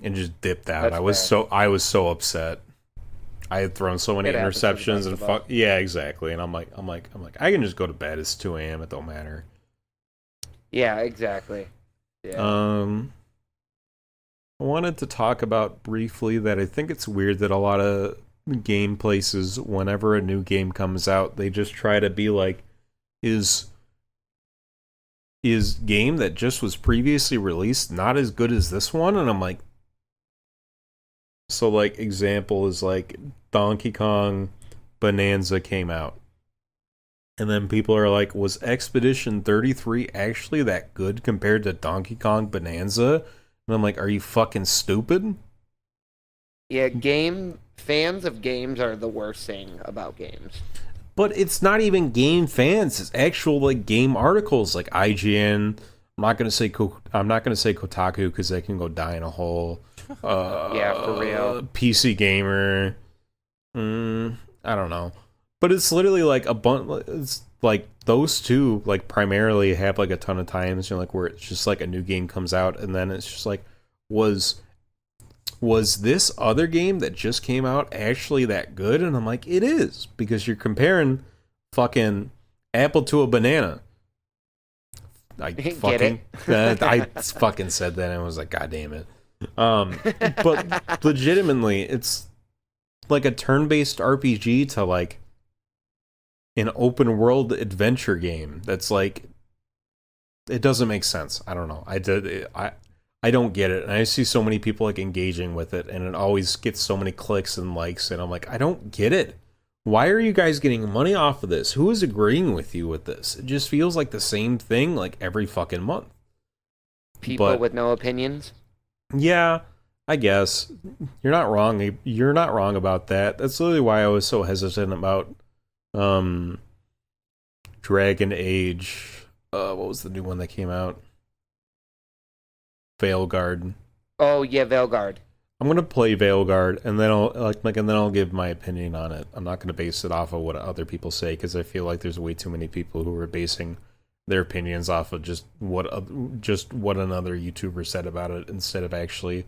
And just dipped out. That's I was so upset. I had thrown so many It happens to the interceptions best and of fuck us. yeah, exactly. And I'm like, I can just go to bed. It's 2 a.m. It don't matter. Yeah, exactly. Yeah. I wanted to talk about briefly that I think it's weird that a lot of game places, whenever a new game comes out, they just try to be like, is game that just was previously released not as good as this one? And I'm like, so like example is like Donkey Kong Bonanza came out. And then people are like, was Expedition 33 actually that good compared to Donkey Kong Bonanza? And I'm like, are you fucking stupid? Yeah, fans of games are the worst thing about games. But it's not even game fans. It's actual like game articles like IGN. I'm not gonna say Kotaku because they can go die in a hole. Yeah, for real. PC Gamer. I don't know. But it's literally like a bunch. It's like those two like primarily have like a ton of times, you know, like where it's just like a new game comes out and then it's just like, was this other game that just came out actually that good? And I'm like, it is, because you're comparing fucking apple to a banana. I Get fucking I fucking said that and I was like, God damn it. But legitimately, it's like a turn-based RPG to like an open world adventure game that's like, it doesn't make sense. I don't know. I don't get it. And I see so many people like engaging with it and it always gets so many clicks and likes and I'm like, I don't get it. Why are you guys getting money off of this? Who is agreeing with you with this? It just feels like the same thing like every fucking month. People with no opinions. Yeah, I guess. You're not wrong. You're not wrong about that. That's literally why I was so hesitant about Dragon Age. What was the new one that came out? Veilguard. Oh yeah, Veilguard. I'm gonna play Veilguard and then I'll give my opinion on it. I'm not gonna base it off of what other people say because I feel like there's way too many people who are basing their opinions off of just what another YouTuber said about it instead of actually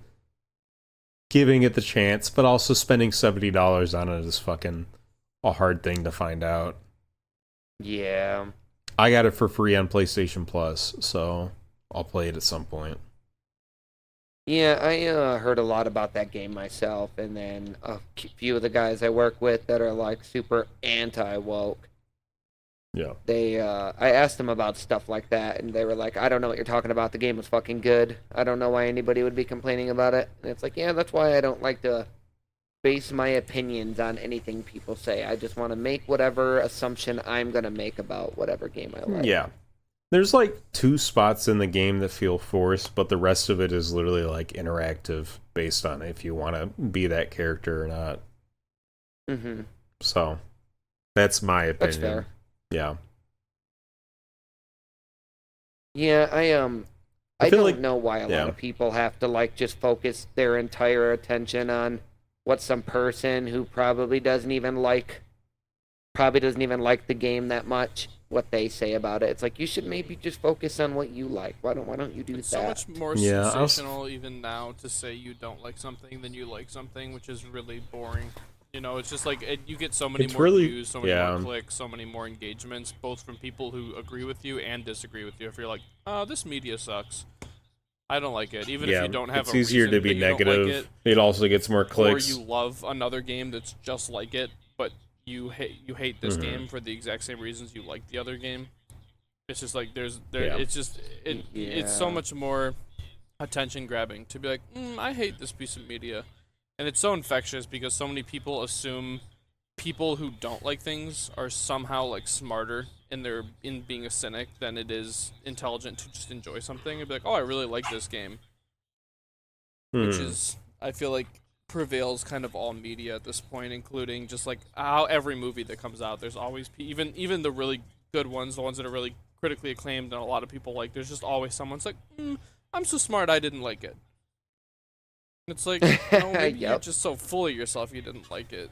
giving it the chance. But also spending $70 on it is fucking a hard thing to find out. Yeah. I got it for free on PlayStation Plus, so I'll play it at some point. Yeah, I heard a lot about that game myself, and then a few of the guys I work with that are like super anti-woke. Yeah. I asked them about stuff like that, and they were like, I don't know what you're talking about. The game was fucking good. I don't know why anybody would be complaining about it. And it's like, yeah, that's why I don't like to base my opinions on anything people say. I just want to make whatever assumption I'm going to make about whatever game I like. Yeah. There's like 2 spots in the game that feel forced, but the rest of it is literally like interactive based on if you want to be that character or not. Mm-hmm. So, that's my opinion. That's fair. Yeah. Yeah, I feel don't like- know why a lot of people have to like just focus their entire attention on what some person who probably doesn't even like the game that much, what they say about it. It's like you should maybe just focus on what you like. Why don't you do It's that? so much more Yeah, sensational even now to say you don't like something than you like something, which is really boring. You know, it's just like you get so many It's more really- views, so many yeah. more clicks, so many more engagements, both from people who agree with you and disagree with you. If you're like, oh, this media sucks. I don't like it. Even if you don't have it's a easier reason to be that you don't negative. like It also gets more it, clicks. or you love another game that's just like it, but you hate this game for the exact same reasons you like the other game. It's just like it's so Yeah. much more attention grabbing to be like, I hate this piece of media, and it's so infectious because so many people assume people who don't like things are somehow like smarter in being a cynic than it is intelligent to just enjoy something and be like, oh, I really like this game, which is I feel like prevails kind of all media at this point, including just like how every movie that comes out, there's always even the really good ones, the ones that are really critically acclaimed and a lot of people like, there's just always someone's like, I'm so smart I didn't like it. It's like, no, maybe you're Yep. just so full of yourself you didn't like it.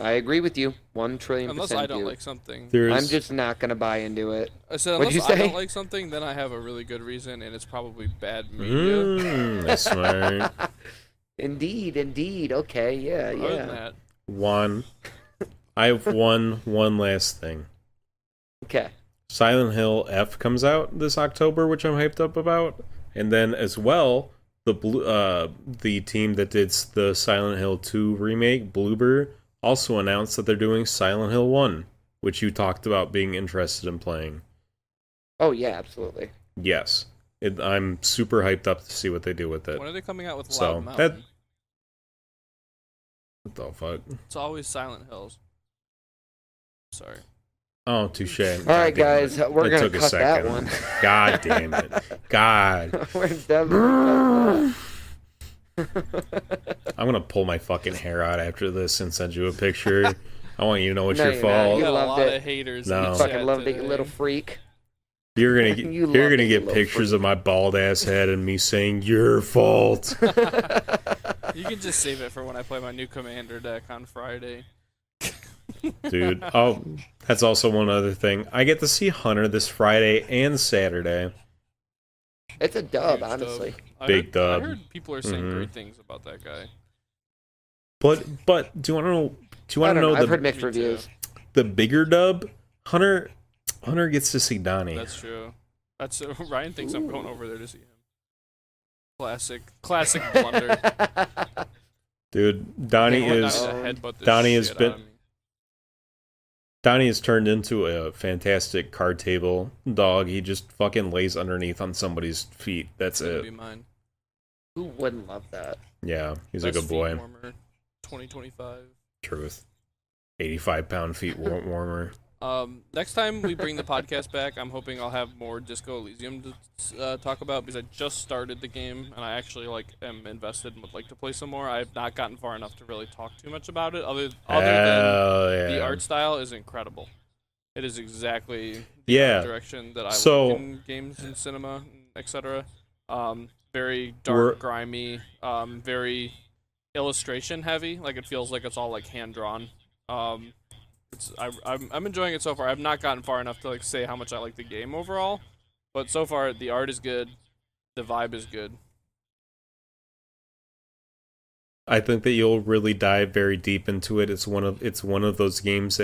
I agree with you. 1,000,000,000%. Unless I don't dude. like something. I'm just not gonna buy into it. I said What'd unless you I say? don't like something, then I have a really good reason, and it's probably bad media. That's smart. Indeed. Okay, yeah, Other than yeah. that, One. I have one last thing. Okay. Silent Hill F comes out this October, which I'm hyped up about. And then as well, the team that did the Silent Hill 2 remake, Bloober, also announced that they're doing Silent Hill 1, which you talked about being interested in playing. Oh yeah, absolutely. Yes. I'm super hyped up to see what they do with it. when are they coming out with So, Loud Mountain? What the fuck? It's always Silent Hills. Sorry. Oh, touche. All right, guys, we're It gonna took a cut that second. one. God damn it. God. We're definitely I'm gonna pull my fucking hair out after this and send you a picture. I want you to know it's No, your you're not. fault. We got a loved lot it. of haters. No. in the Fucking chat loved it, you today. little freak. You're gonna You you're love gonna it, you get little pictures freak. of my bald ass head and me saying your fault. You can just save it for when I play my new Commander deck on Friday. Dude. Oh, that's also one other thing. I get to see Hunter this Friday and Saturday. It's a dub, Huge honestly. Big dub. I heard people are saying Mhm. great things about that guy. But do you want to know? Do you I want to don't know know. I've heard the mixed Me too. reviews. bigger dub? Hunter gets to see Donnie. That's true. That's Ryan thinks I'm going over there to see him. Classic blunder. Dude, Donnie I want is Donnie to headbutt the Donnie has shit been- out of me. Donnie has turned into a fantastic card table dog. He just fucking lays underneath on somebody's feet. That's Gonna it. be mine. Who wouldn't love that? Yeah, he's Best a good feet boy. warmer, 2025. Truth. 85-pound feet warmer. Next time we bring the podcast back, I'm hoping I'll have more Disco Elysium to talk about because I just started the game and I actually am invested and would like to play some more. I have not gotten far enough to really talk too much about it. Other than Hell yeah. the art style is incredible. It is exactly the Yeah. art direction that I So- like in games and cinema, etc. Very dark, We're- grimy, very illustration heavy. Like it feels like it's all like hand drawn. I'm enjoying it so far. I've not gotten far enough to say how much I like the game overall, but so far the art is good, the vibe is good. I think that you'll really dive very deep into it. It's one of those games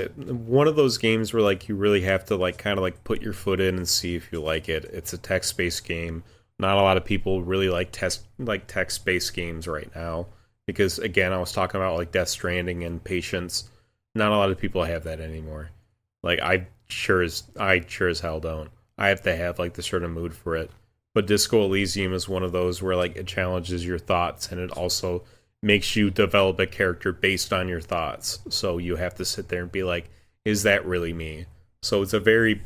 where like you really have to kind of put your foot in and see if you like it. It's a text-based game. Not a lot of people really like text-based games right now because again, I was talking about Death Stranding and Patience. Not a lot of people have that anymore. I sure as hell don't. I have to have the certain mood for it. But Disco Elysium is one of those where it challenges your thoughts and it also makes you develop a character based on your thoughts. So you have to sit there and be like, is that really me? So it's a very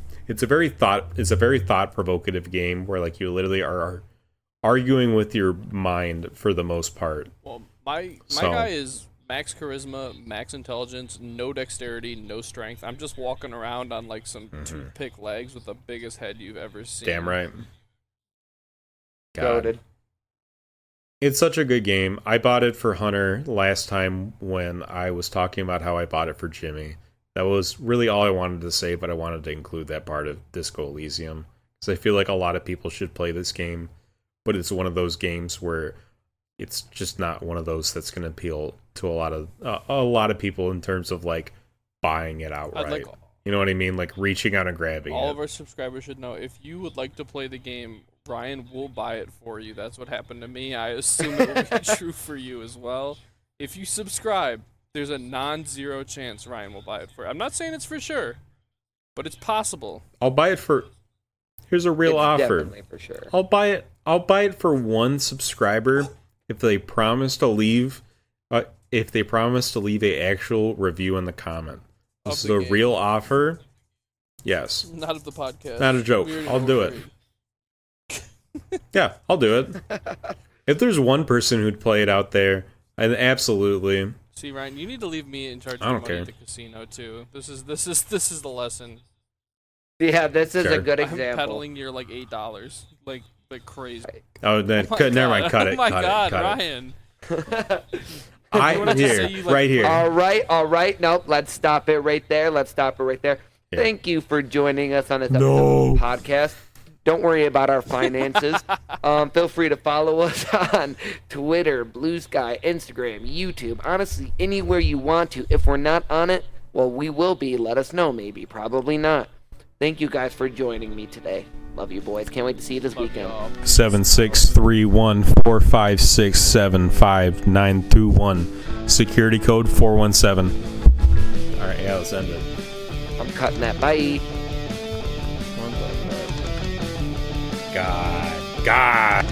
thought provocative game where you literally are arguing with your mind for the most part. Well, my guy is max charisma, max intelligence, no dexterity, no strength. I'm just walking around on some toothpick legs with the biggest head you've ever seen. Damn right. God. Goated. It's such a good game. I bought it for Hunter last time when I was talking about how I bought it for Jimmy. That was really all I wanted to say, but I wanted to include that part of Disco Elysium. Because I feel like a lot of people should play this game, but it's one of those games where it's just not one of those that's going to appeal to a lot of people in terms of buying it outright. You know what I mean? Like reaching out and grabbing All it. of our subscribers should know, if you would like to play the game, Ryan will buy it for you. That's what happened to me. I assume it will be true for you as well. If you subscribe, there's a non-zero chance Ryan will buy it for you. I'm not saying it's for sure, but it's possible. I'll buy it for. Here's a real It's offer. definitely for sure. I'll buy it. I'll buy it for one subscriber if they promise to leave. If they promise to leave a actual review in the comment. This is a real offer. Yes. Not of the podcast. Not a joke. We already I'll know do what it. Yeah, I'll do it. If there's one person who'd play it out there, and absolutely. See, Ryan, you need to leave me in charge I of don't money care. at the casino too. This is the lesson. Yeah, this is a Sure. good I'm example. peddling your like $8, like crazy. Oh, then Oh my never mind. God. Cut it. Oh my cut God, it. Cut Ryan. it. You wanna just Here, say you, like, right here. All right. Nope, let's stop it right there. Yeah. Thank you for joining us on this No. episode of the podcast. Don't worry about our finances. Feel free to follow us on Twitter, Blue Sky, Instagram, YouTube. Honestly, anywhere you want to. If we're not on it, well, we will be. Let us know. Maybe. Probably not. Thank you guys for joining me today. Love you, boys. Can't wait to see you this weekend. 76314567591. Security code 417. All right, yeah, let's end it. I'm cutting that. Bye. God.